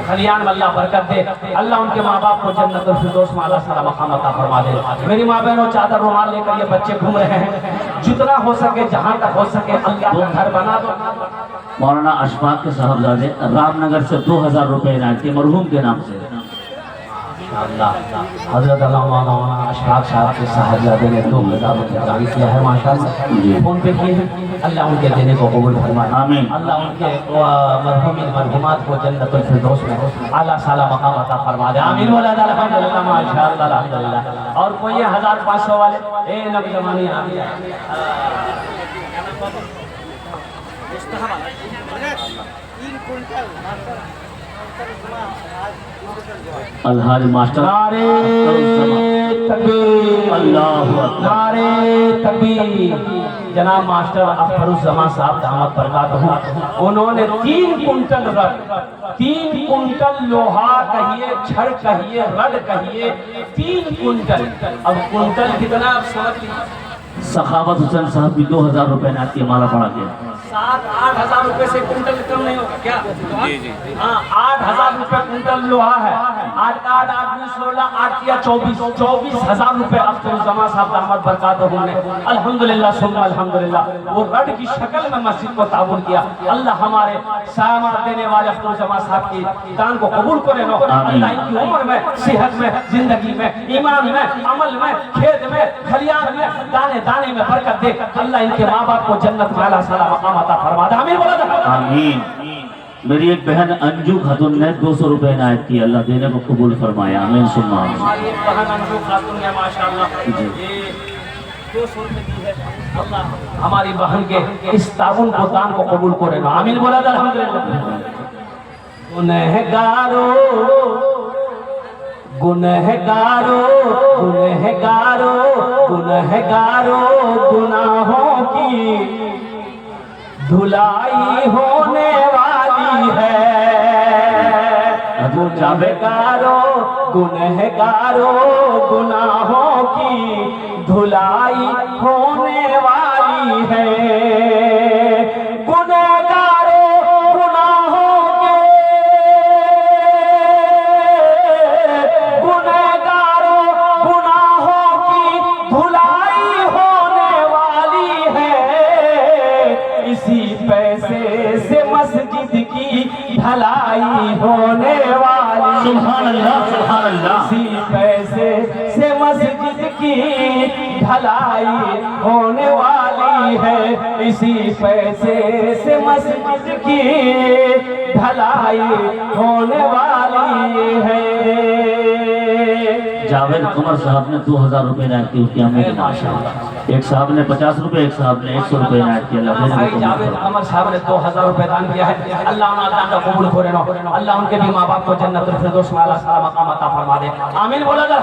खलियान में अल्लाह बरकत दे। अल्लाह उनके माँ बाप को जन्नतुल फिरदौस में अल्लाह सारा मकाम अता फरमा दे। मेरी माँ बहनों, चादर रुमाल लेकर ये बच्चे घूम रहे हैं, जितना हो सके, जहाँ तक हो सके, अल्लाह को घर बना दो।
मौलाना अशफाक के साहबजादे रामनगर से 2000 रुपए इनायत किए मरहूम के नाम से।
अल्लाह हजरत मौलाना अशफाक साहब के साहबजादे ने 2000 रुपये जारी किया है माशाअल्लाह, फोन पे किए हैं। अल्लाह उनके देने को कबूल फरमाए।
आमीन।
अल्लाह उनके मरहूमिन मरहुमात को जन्नतुल फिरदौस में आला साला मकाम अता फरमा दे। आमीन वाला अल्हम्दुलिल्लाह माशाअल्लाह अल्हम्दुलिल्लाह। और कोई 1500 वाले ए नौजवानी आ गया।
अलहाज मास्टर
नारे तकबीर।
अल्लाहु अकबर।
नारे तकबीर। जनाब मास्टर अख्तरुज़्ज़मा साहब दामत बरकातहू, उन्होंने 3 कुंटल रड, 3 कुंटल लोहा कहिए, छड़ कहिए, रड कहिए, 3 कुंटल। अब कुंटल कितना आप समझ लीजिए।
सखावत हुसैन साहब भी 2000 रुपए इनायत किए माला पड़ा के।
7-8 हजार रुपए से कुंटल कम नहीं होगा क्या?
जी जी।
हाँ, 8000 रुपए कुंटल लोहा है। 8 8 8 16 8 या 24,000 रुपए अख्तरुज़्ज़मा साहब दामत बरकातहू ने अल्हम्दुलिल्लाह सुम्मा अल्हम्दुलिल्लाह वो रड की शक्ल में मस्जिद को ताबून किया। अल्लाह हमारे सामान देने वाले अख्तरुज़्ज़मा साहब की दान को कबूल करे। अल्लाह इनकी उम्र में, सेहत में, जिंदगी में, ईमान में, अमल में, खेत में, खलियान में, दाने दाने में बरकत दे। अल्लाह इनके माँ बाप को जन्नत में आला साला मकाम अता फरमा दे। आमीन बोला जाए।
आमीन। मेरी एक बहन अंजू खातून ने 200 रुपए इनायत की, अल्लाह देने को कबूल फरमाया। आमीन सुम्मा आमीन।
हमारी एक बहन अंजू खातून है माशाअल्लाह,
जी।
ये 200 रुपए दी है। अल्लाह हमारी बहन के इस ताउन को दान को कबूल करे। आमीन बोला जाए। अल्हम्दुलिल्लाह। गुनहगारों गुनहगारों गुनहगारों गुनहगारों गुनाहों की धुलाई होने वाली है। गुनहगारों गुनहगारों गुनाहों की धुलाई होने वाली है। गुनहगारों गुनाहों के गुनहगारों गुनाहों की धुलाई होने वाली है। इसी पैसे से मस्जिद की ढलाई होने वाली।
सुभान अल्लाह सुभान अल्लाह।
इसी पैसे से मस्जिद की ढलाई होने वाली है। इसी पैसे से मस्जिद की ढलाई होने वाली है।
जावेद कमर साहब ने 2000 रुपए इनायत की, उसकी अम्मी के नाम से। एक साहब ने 50 रुपए, एक साहब ने 100 रुपए इनायत किया। अल्लाह देने को
भाई
कबूल
जावेद
फरमाए।
कमर साहब ने 2000 रुपए दान किया है। अल्लाह उनका दान कबूल करे। अल्लाह उनके भी माँ बाप को जन्नतुल फिरदौस में आला साला मकाम अता फरमा दे। आमीन बोला जाए।